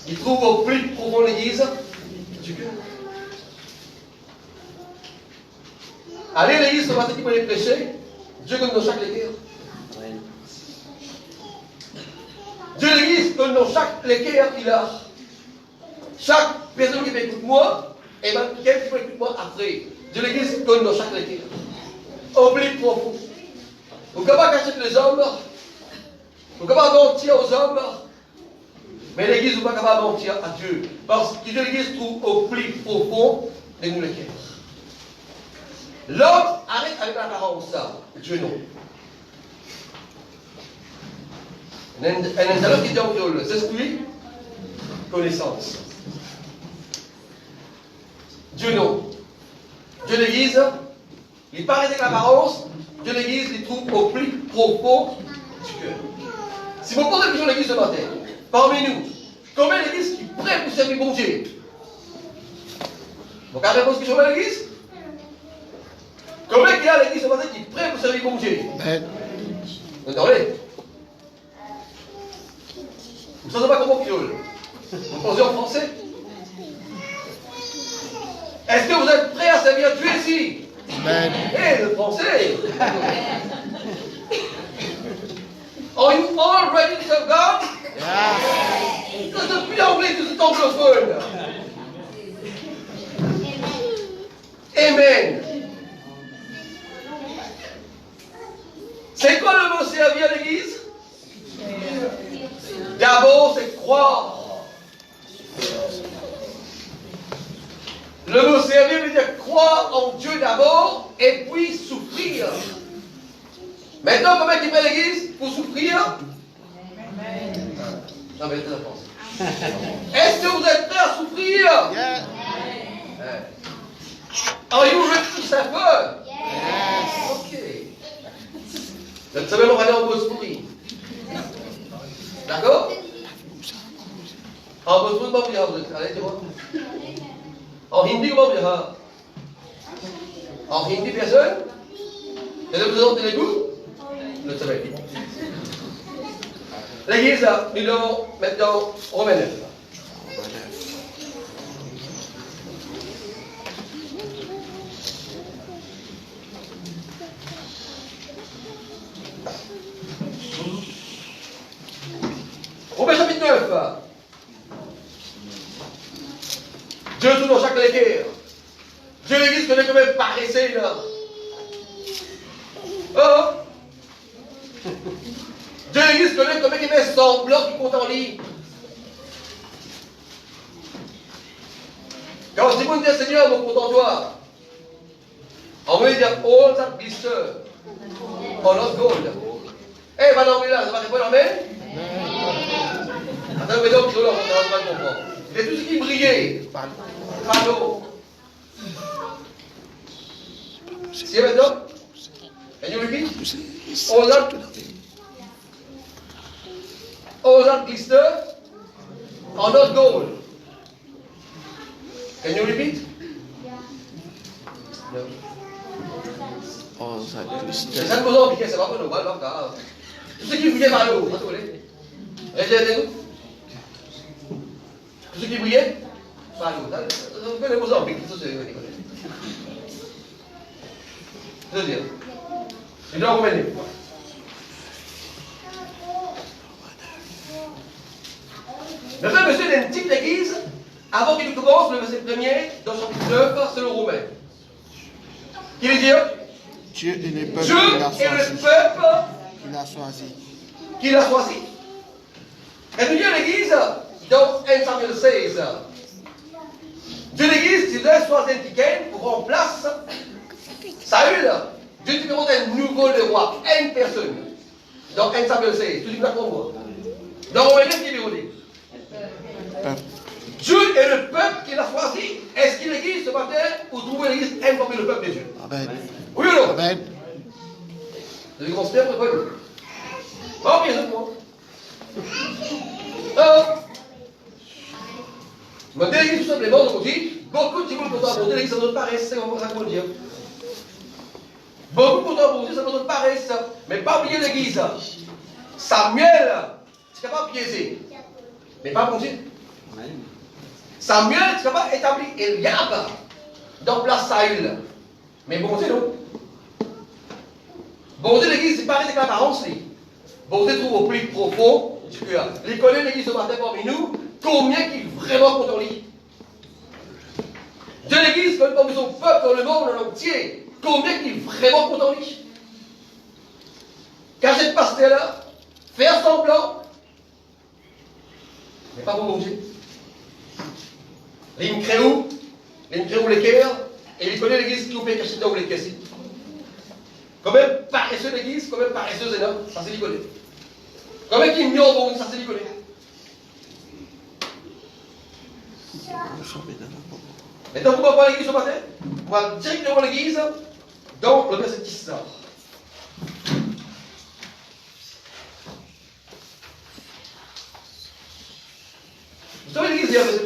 il trouve au plus profond l'église du cœur. Allez l'église, ce matin qui peut les prêcher, Dieu connaît dans chaque cœur. Dieu l'église donne dans chaque cœur qu'il a. Chaque personne qui m'écoute moi, et même quelqu'un qui m'écoute moi après. Dieu l'église donne dans chaque cœur. Oublie profond. Vous ne pouvez pas cacher les hommes. Vous ne pouvez pas mentir aux hommes. Mais l'église ne peut pas mentir à Dieu. Parce que Dieu l'église trouve au plus profond de nous les cœurs. L'homme arrête avec l'apparence. Dieu non. Un interlocuteur de l'esprit, connaissance. Dieu non. Dieu l'église, il paraît avec l'apparence, Dieu l'église, il trouve au plus profond du cœur. Si vous posez la question de l'église ce matin, parmi nous? Combien d'églises qui sont prêtes pour servir bon Dieu? Vous avez réponse qui sont à l'église? Combien il y a l'église ce matin qui est prêt pour servir bon Dieu? Vous entendez? Vous ne savez pas comment créole? Vous pensez en français? Est-ce que vous êtes prêts à servir Dieu ici? Eh, le français! Are you all ready to serve God? Depuis l'anglais, tout est anglophone. Amen. C'est quoi le mot servir à l'église? D'abord, c'est croire. Le mot servir veut dire croire en Dieu d'abord et puis souffrir. Maintenant, comment il fait l'église pour souffrir? Non, mais la pense. Est-ce que vous êtes prêts à souffrir? Are you ready to suffer? Yes. Ok. Cette semaine, on va aller en Bhojpuri. D'accord? En Bhojpuri, comment vous direz? Allez, dis-moi. En hindi, comment vous direz? En hindi, personne? Et là, vous avez entendu les goûts? Le savez. L'église, nous devons maintenant Romains 9. Romains chapitre 9. Dieu tout dans chaque léguère. Dieu l'église connaît comme même paressé là. Oh! Dieu l'église connaît comme il met semblant qui compte en lit. Quand je dis mon Dieu Seigneur, mon compte en toi. On va dire all that glister. On not gold. Eh, maintenant, là, ça va répondre amen? Attends, mais donc, on va comprendre. C'est tout ce qui brillait. Panneau. C'est maintenant? Can you repeat? All that glister are not gold. Can you repeat? No. All that glister. C'est ça que vous avez c'est pas pour nous, tout ce qui brillait par l'eau, vous voulez? Regardez-nous. Tout ce qui brillait par l'eau. Vous connaissez vos ambiques, tout ce que vous connaissez. Je veux dire. Il doit revenir. Maintenant, monsieur, il y a une petite église, avant qu'il commence le verset 1er, dans le chapitre 9, c'est le Romain. Qui veut dire? Dieu est le peuple Dieu est le peuple qu'il a choisi. Qu'il a choisi. Et nous dit l'église, dans 1 Samuel 16, Dieu l'église, il laisse soit indiqué pour remplacer Saül. Dieu te demande un nouveau roi, une personne. Dans 1 Samuel 16, tout dit pour moi. Dans Romains 9, qui est véronique. Dieu est le peuple qu'il a choisi. Est-ce qu'il l'église ce matin ou trouver l'église aime comme le peuple de Dieu? Amen. Oui ou non? Amen. Vous avez considéré pour quoi? Bon, bien sûr, moi. Alors, je me dis tout simplement, donc on dit, beaucoup de gens pour apporter l'église, ça ne doit pas rester, on va dire. Beaucoup pour apporter, ça ne doit pas rester. Mais pas oublier l'église. Samuel, c'est capable de piéger. Mais pas bon Dieu. Samuel, c'est capable d'établir Eliab dans place Saül. Mais bon Dieu, non. Bon Dieu, l'église, c'est pareil avec l'apparence. Bon Dieu trouve au plus profond du cœur. Il connaît l'église ce matin parmi nous, combien qu'il vraiment compte en lui. Dieu, l'église, connaît parmi son peuple dans le monde en entier, combien qu'il vraiment compte en lui. Car cette pasteur-là, faire semblant, mais pas bon Dieu. Il me crée où? Il me crée où les cœurs, et il connaît l'église qui vous fait cacher dans où les casser. Quand même paresseux l'église, quand même paresseux c'est là, ça c'est l'y connaît. Quand même qui mignonne bon, ça c'est l'y connaît. Maintenant, vous voyez l'église ce matin? On va directement l'église dans le verset 10.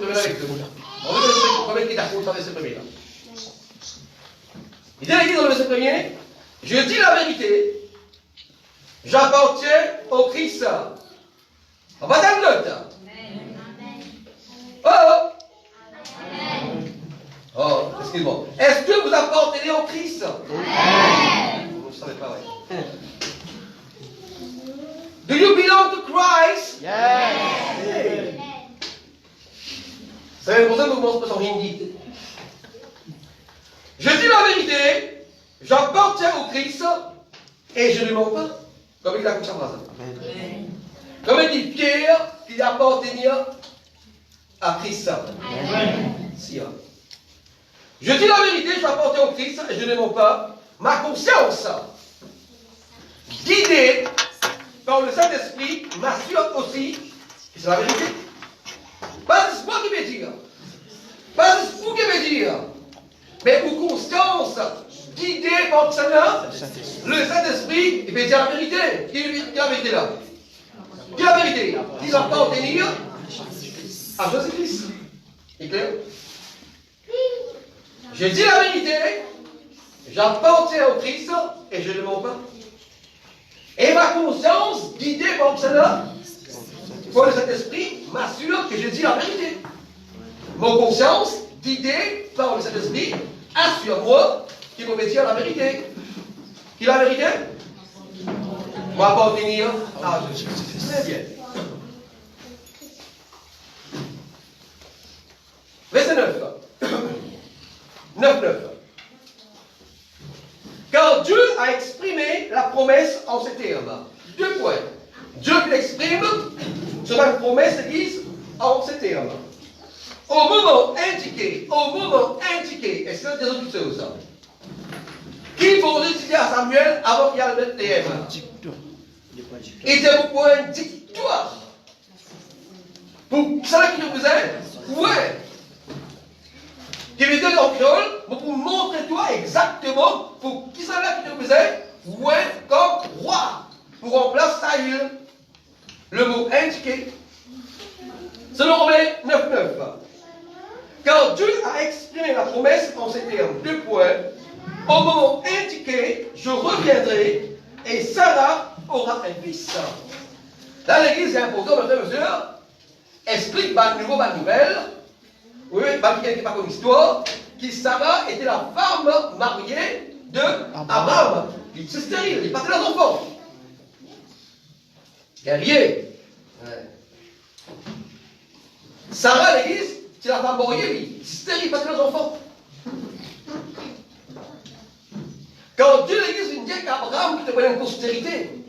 premier avec eux. On veut le premier qui t'accorde dans le verset premier là. Il dit dans le verset premier, je dis la vérité, j'appartiens au Christ. On va dans le note. Oh! Oh, excuse-moi. Est-ce que vous appartenez au Christ? Vous ne savez pas, oui. Do you belong to Christ? Yes. C'est pour ça que vous commencez par son hindi. Je dis la vérité, j'appartiens au Christ et je ne mens pas. Comme il a comme ça. Comme il dit Pierre, qu'il appartenait à Christ. Si, hein. Je dis la vérité, j'appartiens au Christ et je ne mens pas. Ma conscience, guidée par le Saint-Esprit, m'assure aussi que c'est la vérité. Pas c'est moi qui vais dire. Pas c'est vous qui vais dire. Mais pour conscience, guidée par le Saint-Esprit, il veut dire la vérité. Qui est la vérité là? Qui est la vérité? Qui va appartenir à Jésus-Christ. C'est clair? Je dis la vérité, j'appartiens au Christ et je ne mens pas. Et ma conscience, guidée par le Saint-Esprit, m'assure que je dis la vérité. Mon conscience, guidée par le Saint-Esprit, assure-moi qu'il faut me dire la vérité. Qui est la vérité? On va appartenir à Jésus. Très bien. Verset 9. 9. Car Dieu a exprimé la promesse en ces termes. 2 points. Dieu l'exprime sur une promesse d'église en ces termes. Au moment indiqué, est-ce que des autres choses? Qui vont décider à Samuel avant qu'il y ait le Bethléem? Et c'est pour une victoire. Pour ça qui nous faisait? Ouais. Qui veut dire en créole, pour montrer toi exactement pour qui ça là qui te faisait, ouais, comme roi, pour remplacer Saül. Le mot indiqué. Selon Romains 9:9. Car Dieu a exprimé la promesse en ces termes. 2 points. Au moment indiqué, je reviendrai et Sarah aura un fils. Là, l'église est important, frères et sœurs, explique par nouveau, par nouvelle. Oui, pas quelqu'un qui pas comme histoire, qui Sarah était la femme mariée de Abraham. Il était stérile, il partait les enfants. Guerrier. Ouais. Sarah, l'église, c'est la femme mariée, oui. Stérile, il partait les enfants. Quand Dieu, l'église, il dit qu'Abraham qui te prenait une postérité.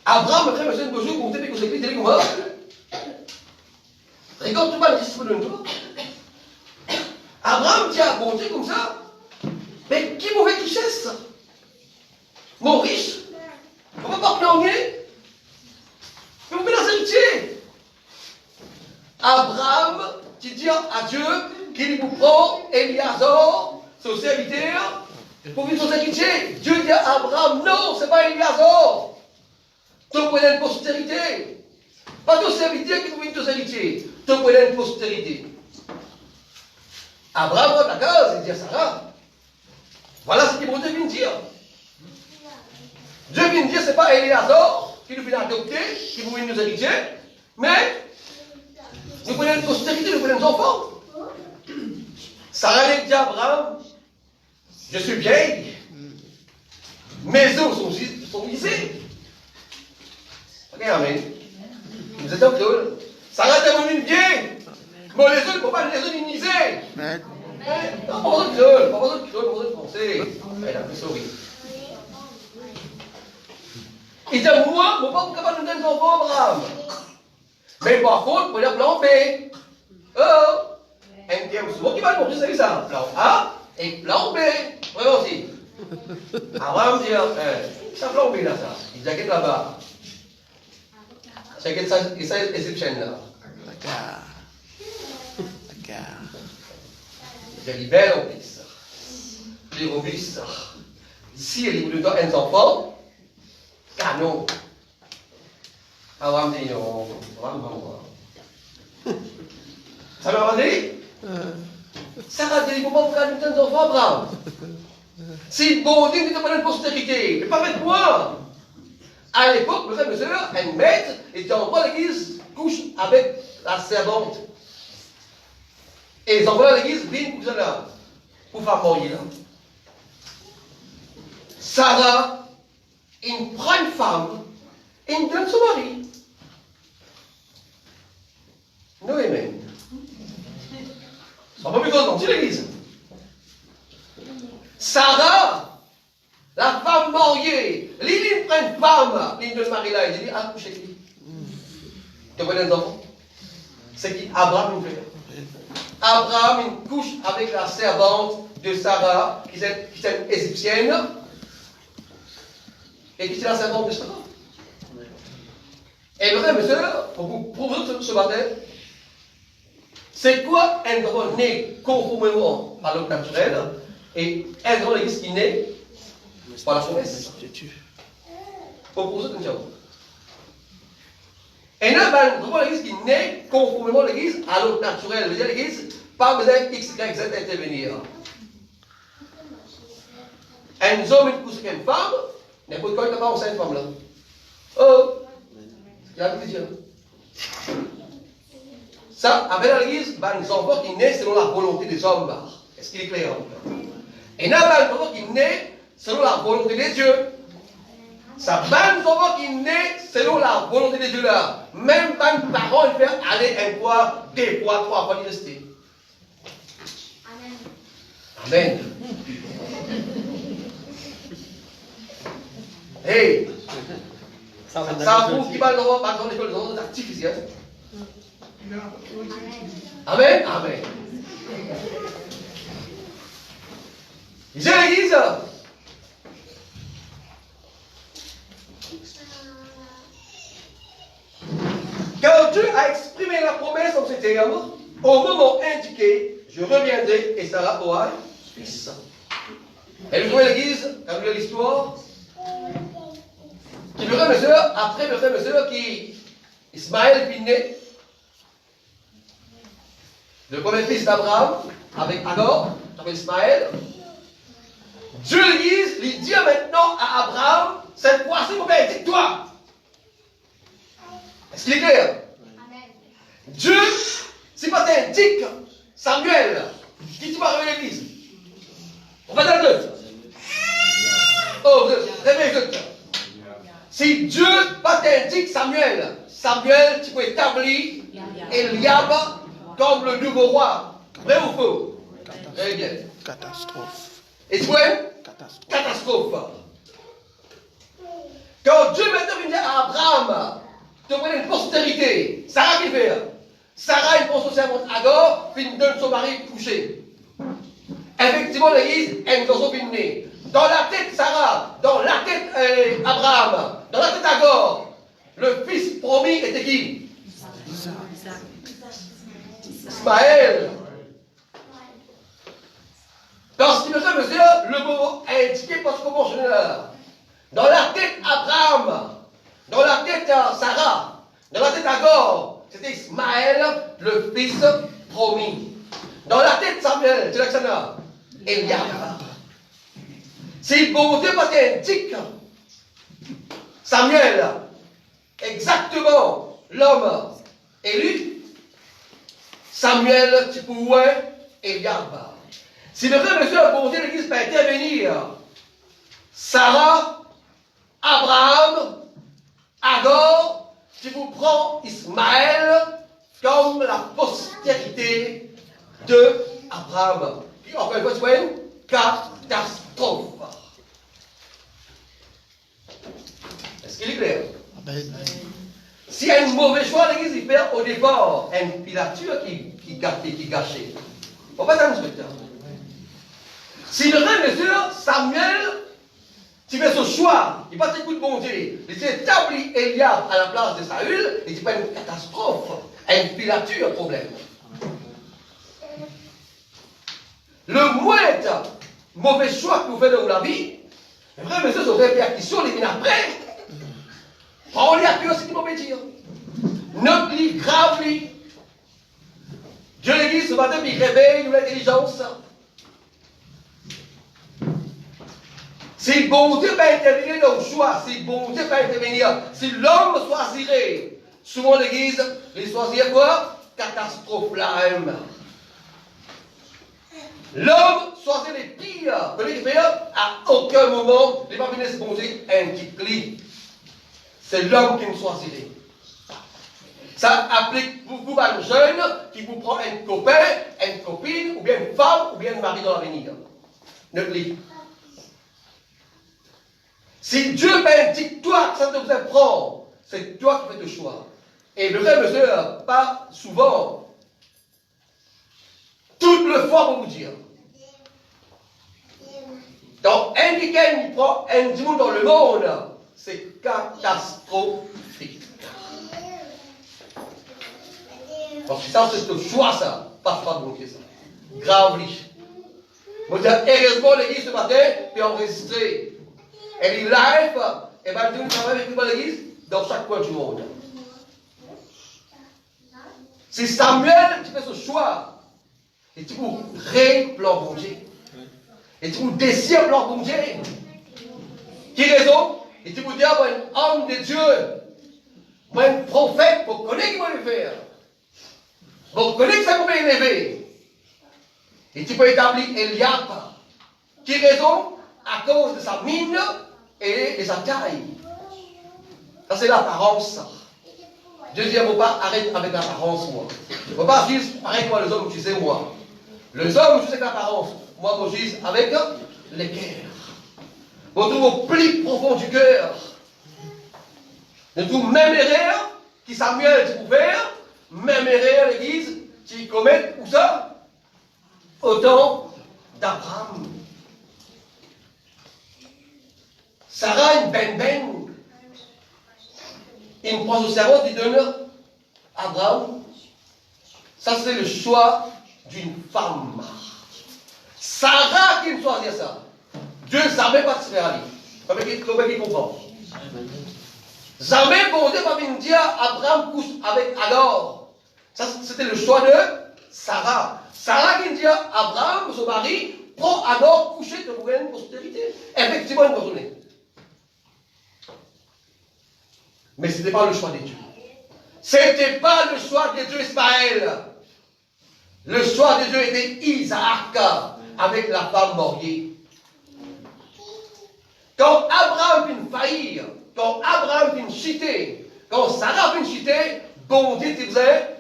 Abraham, frère, monsieur, bonjour, pour vous dire que c'est écrit, comment? Regarde tout le monde qui se de toi. Abraham tient à compter comme ça. Mais qui mauvais richesse? Mon riche? On ne va pas planger. Mais vous mettez dans héritier. Abraham qui dit à Dieu qu'il vous prend Éliazar, son serviteur, pour vivre son héritier. Dieu dit à Abraham, non, ce n'est pas Éliazar. Tu prenais une postérité. Pas ton serviteur qui vous vit ton héritier. Tu prenais une postérité. Abraham rentre à case et dit à Sarah, voilà ce que Dieu vient de dire. Dieu vient de dire, ce n'est pas Éléazar qui nous vient adopter, qui vous vient nous hériter, mais nous prenons une postérité, nous prenons des enfants. Sarah dit à Abraham, je suis vieille, mes os sont usés. Regardez, vous êtes en créole. Sarah est devenue vieille. Mais les autres ne peuvent pas les autres immuniser. Non, pas besoin de créole, pas besoin de créole, pas besoin de français. Elle a fait sourire. Il dit, moi, mon papa est capable de nous donner des enfants, Abraham. Mais par contre, pour le plan B. Oh! Un terme souvent qui va le montrer, c'est ça. Plan A et plan B. Vraiment aussi. Abraham dit, c'est un plan B là, ça. Il dit, qu'est-ce là-bas? C'est ça, égyptienne là. D'accord. Elle est belle en plus. Elle est robuste. Si elle voulait donner un enfant, canon. Abraham dit non. Ça m'a dit? Sarah dit, il ne faut pas faire des enfants, Abraham. C'est bon Dieu qui te donne une postérité. Mais pas avec moi. À l'époque, mes frères et sœurs, un maître était en droit l'église, couche avec la servante. Et les enfants de l'église viennent pour cela. Pour faire mourir là. Sarah, il prend une femme, et il donne son mari. Non, amen. Ça va pas plus content, c'est l'église. Sarah, la femme mariée, il prend une femme, il donne mari là, il dit, ah, couchez qui? Tu vois les enfants? C'est qui? Abraham, une frère. Abraham, il couche avec la servante de Sarah, qui est une égyptienne, et qui est la servante de Sarah. Et frères et sœurs, pour vous prouver ce matin, c'est quoi un droit né conformément à l'homme naturel et un droit l'église qui naît par la promesse? Pour prouver cette chose. Et là, un droit l'église qui naît conformément à l'église à l'homme naturel. C'est-à-dire l'église, pas besoin X, Y, Z intervenir. Un homme qui couche avec une femme, n'importe quoi, il n'a pas enceinte une femme là. Oh! Il y a plus de ça, avec l'église, les enfants qui naissent selon la volonté des hommes. Est-ce qu'il est clair? Et là, les enfants qui naissent selon la volonté des dieux. Ça, les enfants qui naissent selon la volonté des dieux là. Même les parents, ils font aller un fois, deux fois, trois fois, ils restent. Amen. Hey! Ça prouve qu'il va dans l'école des enfants artificiels. Amen. Amen. J'ai l'église. Quand Dieu a exprimé la promesse dans ces termes, au moment indiqué, je reviendrai et Sarah aura un fils. Et vous voyez l'église, quand vous voyez l'histoire, qui me frère, mes soeurs, après mes frères, mes soeurs, qui Ismaël est né, le premier fils d'Abraham, avec Agor, avec Ismaël. Dieu l'église lui dit maintenant à Abraham, cette fois-ci, mon père, dis-toi. Est-ce qu'il est clair? Amen. Dieu, c'est pas t'indique, Samuel, qui tu vas réveiller l'église. On va dans le deux. Oh, réveille-le. Si Dieu pas t'indique Samuel, Samuel, tu peux établir Eliab comme le nouveau roi. Vrai ou faux? Très bien. Catastrophe. Et tu vois? Catastrophe. Quand Dieu maintenant vient à Abraham, te donne une postérité. Sarah qui fait? Sarah, il prend son servante Agor, puis il donne son mari couché. Effectivement, l'église, elle dans son nez. Dans la tête Sarah, dans la tête Abraham, dans la tête Agor, le fils promis était qui? Ismaël. Parce qu'il me semble, monsieur, le mot indiqué par ce conventionneur. Dans la tête Abraham, dans la tête Sarah, dans la tête Agor, c'était Ismaël, le fils promis. Dans la tête Samuel, c'est là que ça n'a. Eliab. Si bon Dieu pas t'indique Samuel, exactement l'homme élu, Samuel, tu pouvais, Eliab. Si le frère, monsieur, bon Dieu, l'église peut intervenir, Sarah, Abraham, Agor, tu vous prends Ismaël comme la postérité de Abraham. Puis encore une fois, tu vois, une catastrophe. Est-ce qu'il est clair? Amen. S'il y a un mauvais choix, l'église, il fait au départ une pilature qui gâchait. On va pas inspecteur. Si le frère, monsieur, Samuel, tu fais ce choix, il va t'écouter bon Dieu. Il s'établit Eliab à la place de Saül, et c'est pas une catastrophe, une pilature, problème. Le moindre mauvais choix que vous faites dans la vie, le frère, monsieur, c'est répercussions, les mines après. On lui a pu aussi mauvais dire. Notre lit grave, lui. Dieu l'église ce matin, il réveille l'intelligence. Si bon Dieu va intervenir dans le choix, si bon Dieu va intervenir, si l'homme choisirait, souvent l'église, les choisir quoi? Catastrophe là même. L'homme choisit les pires. Vous voyez, à aucun moment, les pas venir se poser un petit pli. C'est l'homme qui nous choisirait. Ça applique beaucoup à nos jeunes qui vous prend un copain, une copine, ou bien une femme, ou bien un mari dans l'avenir. Ne plie. Si Dieu dit toi que ça te vous prendre, c'est toi qui fais le choix. Et le vrai monsieur, pas souvent, toute le fois pour vous dire. Donc, un week-end, il prend un dimanche dans le monde, c'est catastrophique. Parce que ça, c'est le choix, ça. Pas bon Dieu, ça. Grave riche. Moi, je dis, heureusement, l'église ce matin est enregistrée. Elle est live, et bien, Dieu travaille avec l'église dans chaque coin du monde. C'est Samuel qui fait ce choix. Et tu vous plan bon Dieu. Et tu vous désires plan bon Dieu. Qui raison? Et tu vous dis, moi, un homme de Dieu, moi, un prophète, vous connaissez qui va le faire. Vous connaissez que ça peut élever. Et tu peux établir Eliab. Qui raison? À cause de sa mine et de sa taille. Ça, c'est l'apparence. Dieu dit, ne faut pas arrêter avec l'apparence, moi. Il ne faut pas juste pareil comme les hommes, tu sais, moi. Les hommes, je sais l'apparence. Moi, je juge avec les cœurs. On trouve au plus profond du cœur. On trouve même erreur qui Samuel dit faire, même erreur l'église qui commet où ça? Au temps d'Abraham. Sarah, une ben. Il prend au cerveau, il donne à Abraham. Ça, c'est le choix d'une femme. Sarah qui choisit ça. Dieu ne savait pas se faire aller. Comment il comprend? Jamais bon Dieu va venir dire Abraham couche avec Agar. Ça, c'était le choix de Sarah. Sarah qui dit Abraham, son mari, prend Agar coucher pour une postérité. Effectivement, une journée. Mais ce n'était pas le choix de Dieu. Ce n'était pas le choix de Dieu Ismaël. Le choix de Dieu était Isaac avec la femme mariée. Quand Abraham vient faillir, quand Abraham vient chuter, quand Sarah vient chuter, bon Dieu disait,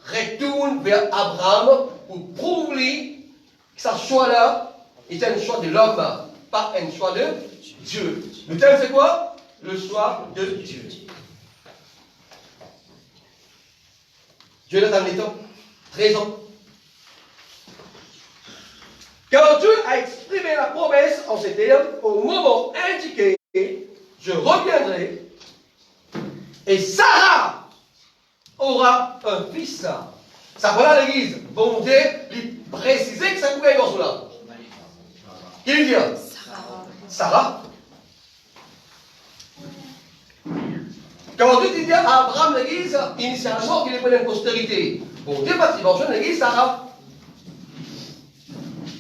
retourne vers Abraham pour prouver que ce choix-là était un choix de l'homme, pas un choix de Dieu. Le thème c'est quoi? Le choix de Dieu. Dieu est en étant présent. Quand Dieu a exprimé la promesse en ces termes, au moment indiqué, je reviendrai et Sarah aura un fils. Ça voilà l'église. Bon Dieu lui précisait que ça pouvait être cela. Qui lui dit? Sarah. Quand Dieu dit à Abraham l'église, initialement qu'il est pour une postérité. Bon Dieu va mentionner l'église Sarah.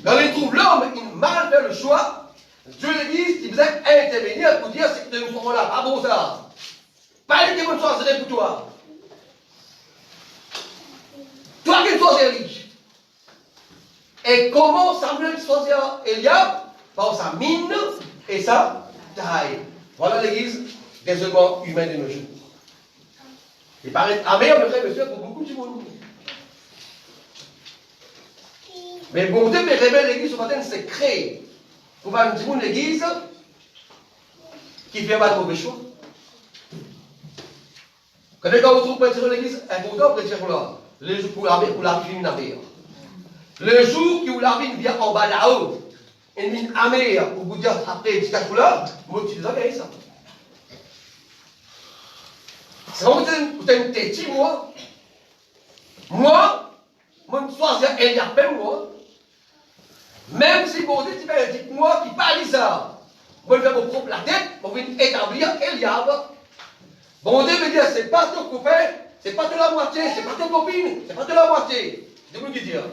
Quand il trouve l'homme, il mal fait le choix, Dieu l'église, il faisait intervenir pour dire c'est que nous sommes là, pas bon ça. Pas lui qui me choisirait pour toi. Toi qui choisirais. Et comment Samuel choisit Eliab? Par sa mine et sa taille. Voilà l'église des œuvres humains de nos jours. Il paraît amer, mais frère, monsieur, pour beaucoup de monde. Mais bon Dieu me révèle l'église ce matin, c'est créé. Pour voir une l'église qui ne fait pas de mauvais choix. Quand vous trouvez sur l'église, important pour dire là, le jour où la vie vient amère. Le jour où la vie vient en bas là-haut, et vient amère, pour vous dire après, jusqu'à ce là, moi tu les as ça. C'est vraiment vous êtes têtu, moi. Moi, je choisis un yapin, moi. Même si bon Dieu dit moi qui parle ça, moi je vais me prendre la tête pour venir établir Eliab. Bon Dieu me dit, c'est pas ton copain, c'est pas de la moitié, c'est pas ton copine, c'est pas de la moitié. Je vous dire,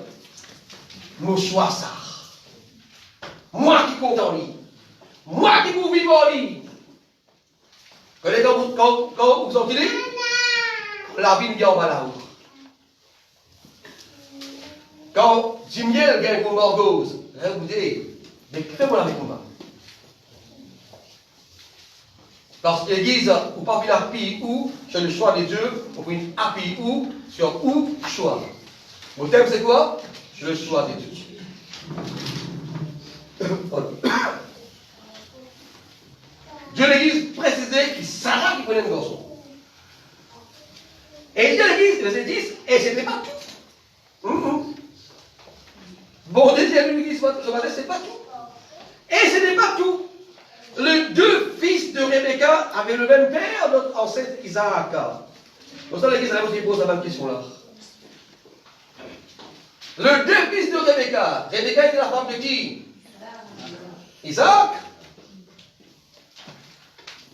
mon choix ça. Moi qui compte en lui. Moi qui vous vivre en lui. Quand vous entendez, la vie vient en bas là-haut. Quand Jimiel gagne pour Morgose, vous dites, mais fais-moi la combat. Parce que l'église, ou pas une appui ou, sur le choix de Dieu, ou une appui ou, sur où choix. Mon thème c'est quoi? Sur le choix de Dieu. Dieu l'église précisait qu'il Sarah qui prenait un garçon. Et Dieu l'église, verset 10, et ce n'était pas tout. Bon, deuxième l'église, c'est pas tout. Et ce n'est pas tout. Les deux fils de Rebecca avaient le même père, notre ancêtre Isaac. Pour ça, l'église, elle vous pose la même question là. Les deux fils de Rebecca. Rebecca était la femme de qui? Isaac.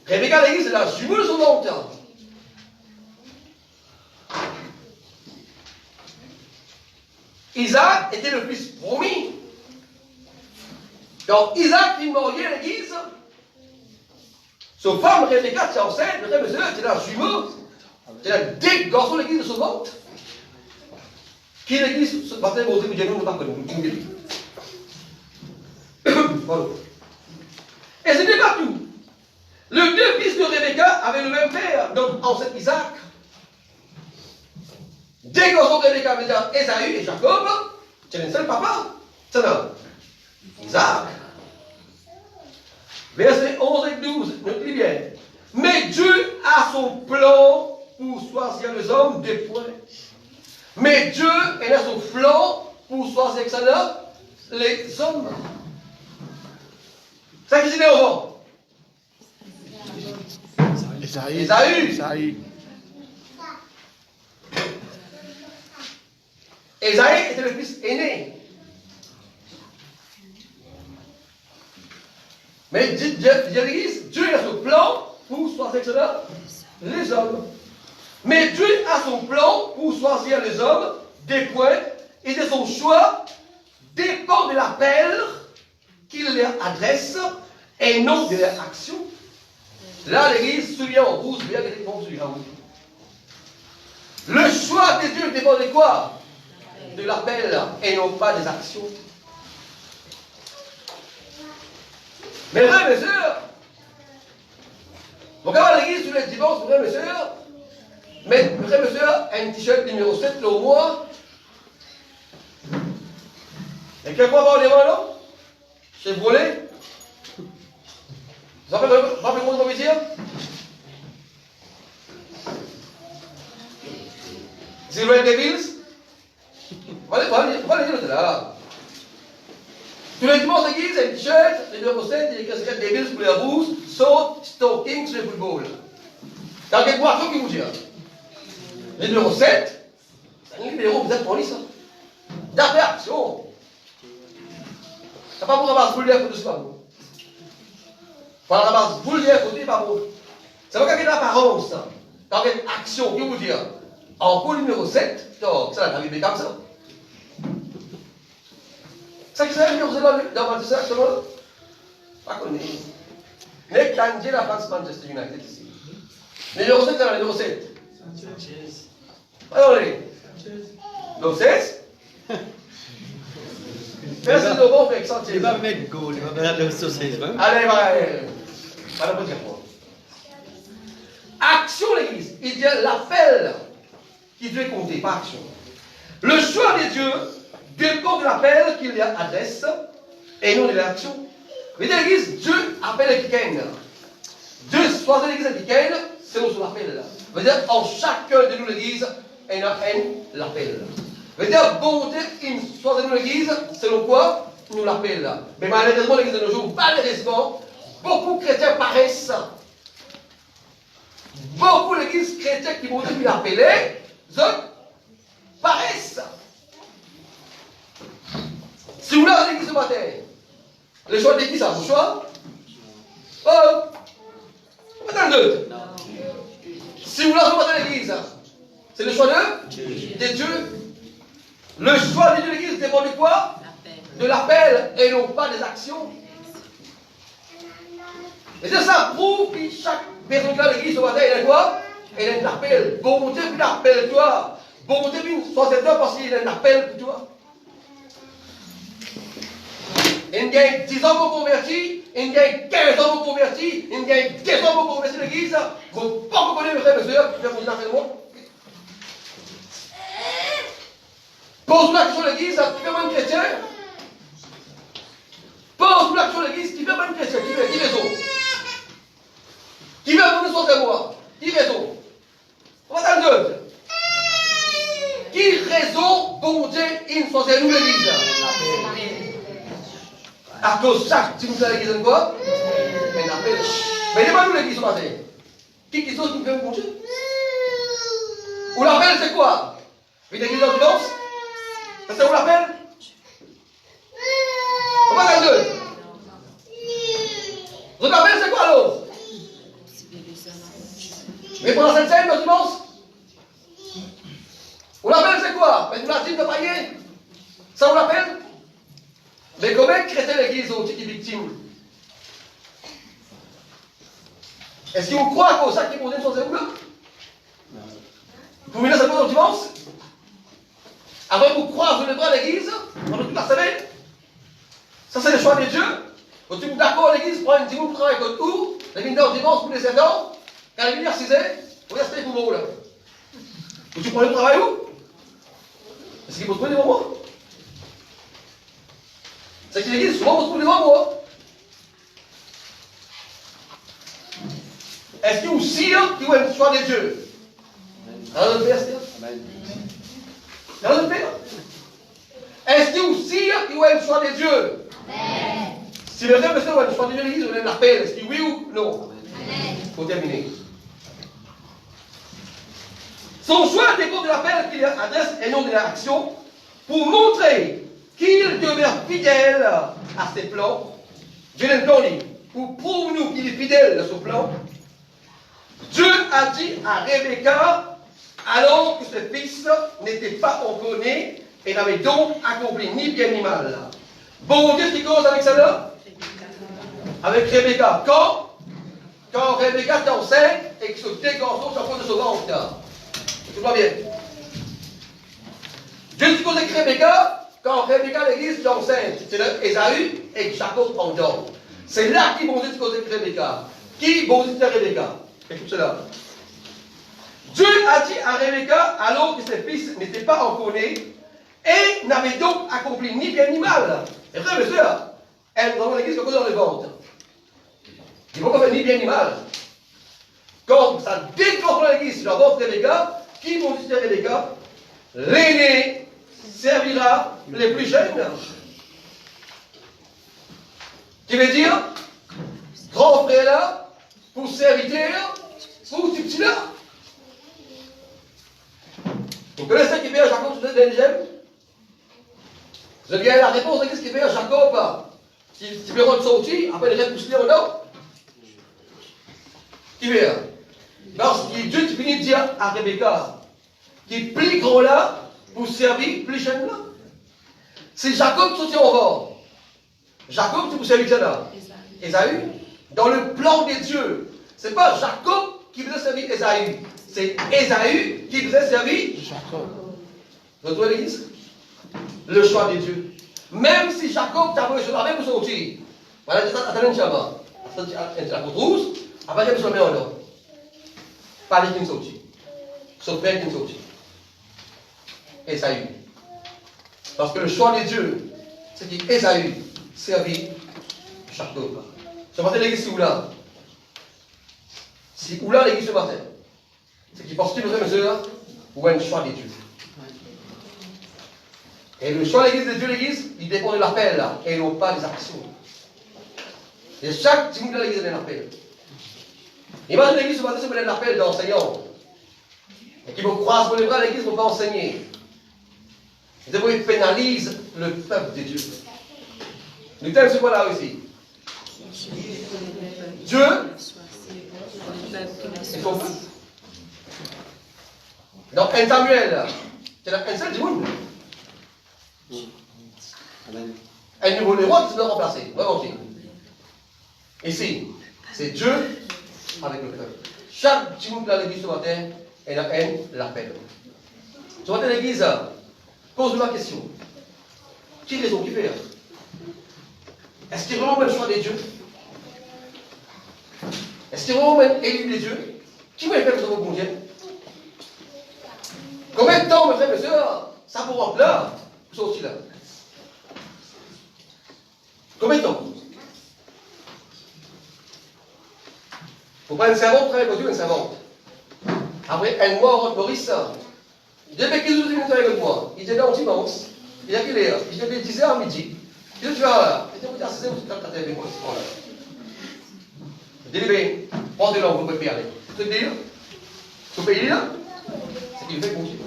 Rebecca, l'église, c'est la jumeau de son oncle. Isaac était le fils promis. Donc, Isaac, il mariait à l'église. Sa femme, Rebecca, c'est enceinte. Le frère, monsieur, c'est la jumeau. C'est la deux garçons de l'église de son oncle. Qui l'église, parce que vous dites, nous ne pas connu. Voilà. Et ce n'est pas tout. Les deux fils de Rebecca avaient le même père, donc ancêtre Isaac. Deux garçons de Rebecca, c'est-à-dire Ésaü et Jacob, c'est le seul papa. C'est là. Isaac. Versets 11 et 12, notez bien. Mais Dieu a son plan pour choisir les hommes des points. Mais Dieu est à son plan pour choisir les hommes. Ça qui c'est au vent. Ésaü. Ésaü était le fils aîné. Mais Dieu a son plan pour choisir les hommes. Mais Dieu a son plan pour choisir les hommes des points et de son choix dépend de l'appel qu'il leur adresse et non de leur action. Là, l'église, souligne en rouge, bien qu'elle est confuse en rouge. Le choix de Dieu dépend de quoi? De l'appel et non pas des actions. Mes frères, mes sœurs, donc avant l'église, tous les dimanches, mes frères, mes sœurs, mais mes frères, mes sœurs, un t-shirt numéro 7 là, au mois. Et quelqu'un va avoir des mains là? C'est volé? Vous avez compris comment on veut dire? Zero Devils? Voilà, dire là. Tous les dimanches d'église, un t-shirt, numéro 7, il y a casquette Devils pour les rouges, saut, stocking sur le football. Dans quel boisson qui vous dit? Le numéro 7, c'est un numéro, vous êtes pour lui ça. D'après action. Ça pas pour la base vulgaire pour tout ça. Pour la base vulgaire pour tout, pas bon. C'est pas qu'il y a une apparence. Quand il y a une action, qui vous dit? En cours numéro 7, donc ça va arriver comme ça. C'est que c'est le numéro 7 dans Manchester actuellement? Pas connu. Mais quand j'ai la France Manchester United ici. Le numéro 7, c'est le numéro 7. Alors, numéro 16. Merci de bon avec Sanchez. Il va mettre goal, il va mettre le saucisse. Allez, va la prochaine fois. Action, l'église. Il y a l'appel qui doit compter, pas action. Le choix de Dieu dépend de l'appel qu'il y adresse et non de l'action. Mais dans l'église, Dieu appelle quelqu'un. Dieu choisit l'église quelqu'un selon son appel. Veut dire, en chacun de nous, l'église, il y a l'appel. Veut dire, bon Dieu, il choisit nous l'église selon quoi nous l'appelle. Mais malheureusement, l'église de nos jours, malheureusement, beaucoup de chrétiens paraissent. Beaucoup d'églises chrétiennes qui vont dire qu'il appelé, ils paraissent. Si vous l'avez à l'église ce matin, le choix de qui ça? Vos choix? Oh! Pas dans le Si vous l'avez ce matin à l'église, c'est le choix de Dieu. Le choix de Dieu de l'Église dépend de quoi? De l'appel et non pas des actions. Et c'est ça prouve que chaque personne qui a l'Église ce matin, elle a quoi? Elle a un appel. Bon Dieu, puis l'appel toi. Bon Dieu, puis soit c'est toi parce qu'il a un appel pour toi. Il gagne 10 ans pour convertir, il gagne 15 ans pour convertir, il gagne 10 ans pour convertir l'Église. Il ne faut pas connaître le frère et sœur qui fait mon appel moi. Pose-moi la question de l'Église, qui fait moi un chrétien? Pose-moi la question de l'Église, qui fait moi un chrétien? Qui raison? Qui veut venir sur moi? Qui raison? On va dans le deux. Qui raison pour Dieu il faut nous l'Église? À cause de chaque petit de l'Église, quoi? Mais l'appel. Mais il n'est pas nous l'Église ce matin. Qui sont qui fait pour Dieu? Ou l'appel c'est quoi? Une église dans l'ordonnance? Ça c'est où l'appel? On va dans le deux. Votre appel c'est quoi alors? Mais pour la Sainte-Seine, dans dimanche? On l'appelle c'est quoi? Mettre la dîme de païen? Ça on l'appelle? Mais comment chrétien l'église aussi qui est victime? Est-ce qu'ils croient qu'au sac qui condamne son zéro là? Vous venez seulement dans dimanche? Avant vous croire sur le droit à l'église, pendant toute la semaine? Ça c'est le choix de Dieu. Quand tu es d'accord l'église, prends une dimanche pour travailler avec vous, les venir dans dimanche pour les 7 ans. Quand elle vient 6 heures, vous restez pour vous là. Et tu prends le travail où? Est-ce qu'il pose pas devant moi? C'est que l'église souvent pose pas devant moi. Est-ce qu'il y a aussi qui ont le choix de Dieu? Dans notre Père, dans notre Père. Est-ce qu'il y a aussi qui ont le choix de Dieu? Amen. Si le frère monsieur a le choix de Dieu l'église, on a un appel. Est-ce qu'il oui ou non? Il faut terminer. Son choix dépend de l'appel qu'il adresse et non de l'action pour montrer qu'il demeure fidèle à ses plans. Dieu l'a dit, pour prouver nous qu'il est fidèle à son plan. Dieu a dit à Rebecca, alors que ce fils n'était pas encore né et n'avait donc accompli ni bien ni mal. Bon Dieu qui cause avec ça là? Avec Rebecca. Quand Rebecca est enceinte et que ce dégarçon s'approche de son ventre. Tu vois bien. Dieu qui cause avec Rebecca, quand Rebecca l'église est enceinte, c'est là Ésaü et Jacob en dehors. C'est là qui bon Dieu qui cause avec Rebecca. Qui bon Dieu c'est Rebecca? Écoute cela. Dieu a dit à Rebecca, alors que ses fils n'étaient pas encore nés, et n'avait donc accompli ni bien ni mal. Et frère et sœur, elle nous avons l'église qui cause dans le ventre. Il ne faut pas faire ni bien ni mal. Quand ça déclenche dans l'église sur la ventre de Rebecca, qui vont dire Rebecca? L'aîné servira les plus jeunes. Qui veut dire, grand frère là, pour serviteur, pour ce petit là. Vous connaissez qui fait à Jacob sur le deuxième? Vous avez la réponse de qu'est-ce qui fait à Jacob? Qui fait rendre sorti, après il repousse les en or. Qui fait? Parce que Dieu finit de dire à Rebecca, qui est plus grand là, pour servir plus jeune là. C'est Jacob qui sortit en vent. Jacob, c'est pour servir là. Ésaü, dans le plan de Dieu, ce n'est pas Jacob qui faisait servir Ésaü, c'est Ésaü qui faisait servir Jacob. Vous trouvez l'église? Le choix de Dieu. Même si Jacob t'a envoyé sur la même sortie, voilà, attendez une chambre, attendez la côte rouge, après il y a besoin de en or. Pas les qui sont sortis. Sauf père qui sont sortis. Ésaü. Parce que le choix de Dieu, c'est qu'Ésaü servit Jacob. Ce matin, l'église, c'est où là? C'est où là l'église ce matin? C'est qu'il pense que nous sommes ou un choix de Dieu. Et le choix de l'église de Dieu, l'église, il dépend de l'appel et non pas des actions. Et chaque dimanche de l'église, il y a un appel. Imagine l'église ce matin, c'est un appel d'enseignant. Et qui vont croire sur les bras, l'église ne va pas enseigner. Ils pénalisent le peuple de Dieu. Le thème, c'est quoi là aussi? Dieu et son peuple. Dans 1 Samuel, c'est la 1 seul du monde. Un nouveau roi qui se doit remplacer. Vraiment. Ici, c'est Dieu avec le peuple. Chaque petit de l'église ce matin, elle a l'appel. Ce matin, l'église pose la question. Qui raison qui fait? Est-ce qu'il y a vraiment le choix des dieux? Est-ce qu'il y a vraiment élu des dieux? Qui va faire que ça vous convienne? Combien de temps, mes frères et sœurs, ça pour rentrer là, vous sont aussi là? Combien de temps? Il ne faut pas une servante travailler avec Dieu, une servante. Après un mois, on rentre Maurice. Depuis qu'ils ont dit avec moi, il était là en dimanche, il a quelle heure? Il était 10h à midi. Il dit, tu vas là. Il dit, à 16h, tu vas avec moi. Il dit, bien, prends-le là, vous pouvez payer. Tu veux dire? Tu peux payer là? C'est qu'il fait pour Dieu.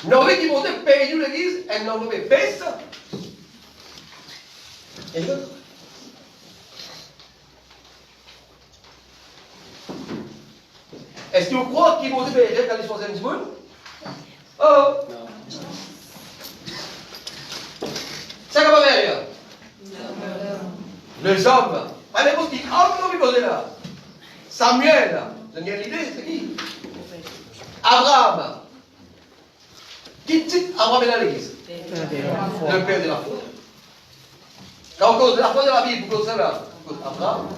Norvège qui montait payer l'église, elle n'en veut pas ça. Et l'autre? Est-ce que vous croyez qu'ils vont payer quand ils sont en monde? Oh! Ça ne va pas rien. Les hommes, pas n'importe qui, hommes qui là. Samuel, vous avez une idée, c'est qui? Abraham. Qui dit Abraham est dans l'église? Le père de la foi. Quand on cause de la foi de la Bible, pour cause de là, Abraham.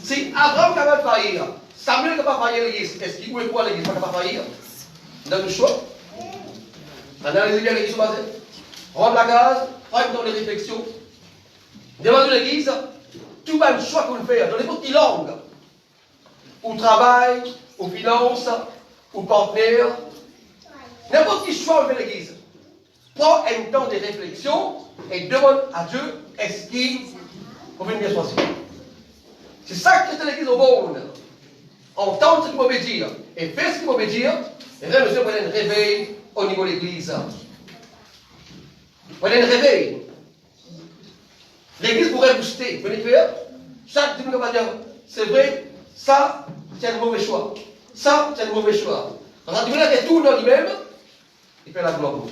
Si Abraham qui va faillir, Samuel qui va faillir l'église, est-ce qu'il pouvait quoi l'église? Pas capable de faillir? Dans le choix. Analysez bien l'église au matin. Rendre la case, faire dans les réflexions. Demandez l'église, tout va un choix qu'on fait, dans les petites langues. Au travail, aux finances, aux partenaires. N'importe quel choix on fait l'église. Prends un temps de réflexion et demande à Dieu, est-ce qu'il faut venir choisir? C'est ça que l'église au monde. Entendre ce qu'il m'a dire et faire ce qu'il m'a dire, et là, monsieur, vous avez un réveil au niveau de l'église. Vous avez un réveil. L'église pourrait booster. Vous venez faire, chaque dimanche, on va dire, c'est vrai, ça, c'est un mauvais choix. Ça, c'est un mauvais choix. Parce que Dieu tout dans lui-même, il fait la gloire pour vous.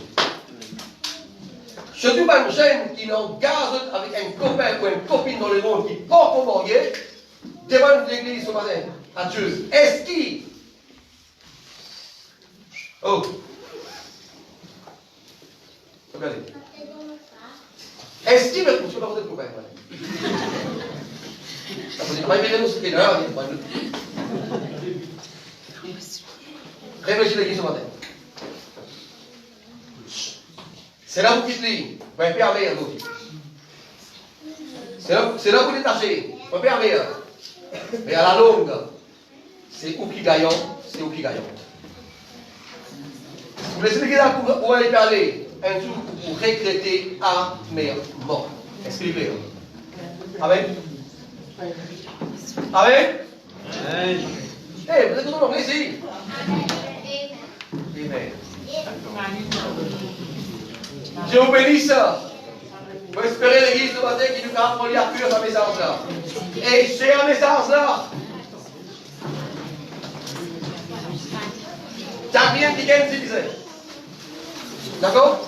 Surtout pas une jeune qui n'engage avec un copain ou une copine dans le monde qui porte au marié, demande l'église ce matin à Dieu. Est-ce qu'il. Oh. Regardez. Est-ce qu'il veut. Je ne sais pas vous êtes copain. Ça veut dire, pas évidemment ce qu'il est là. Réfléchissez l'église ce matin. C'est là où vous quittez. Vous pouvez permettre à vous. C'est là où vous détachez. Vous pouvez permettre. Mais à la longue, c'est où qui gagnant, c'est où qui gagnant. Vous laissez l'église pour aller parler. Un jour, vous regrettez amèrement. Est-ce qu'il est clair? Amen. Amen. Eh, vous êtes tous en anglais ici? Amen. Dieu vous bénisse. Vous espérez l'église ce matin qui nous a relié à cœur ce message-là. Et c'est un message-là. T'as rien qui gagne, tu disais. D'accord?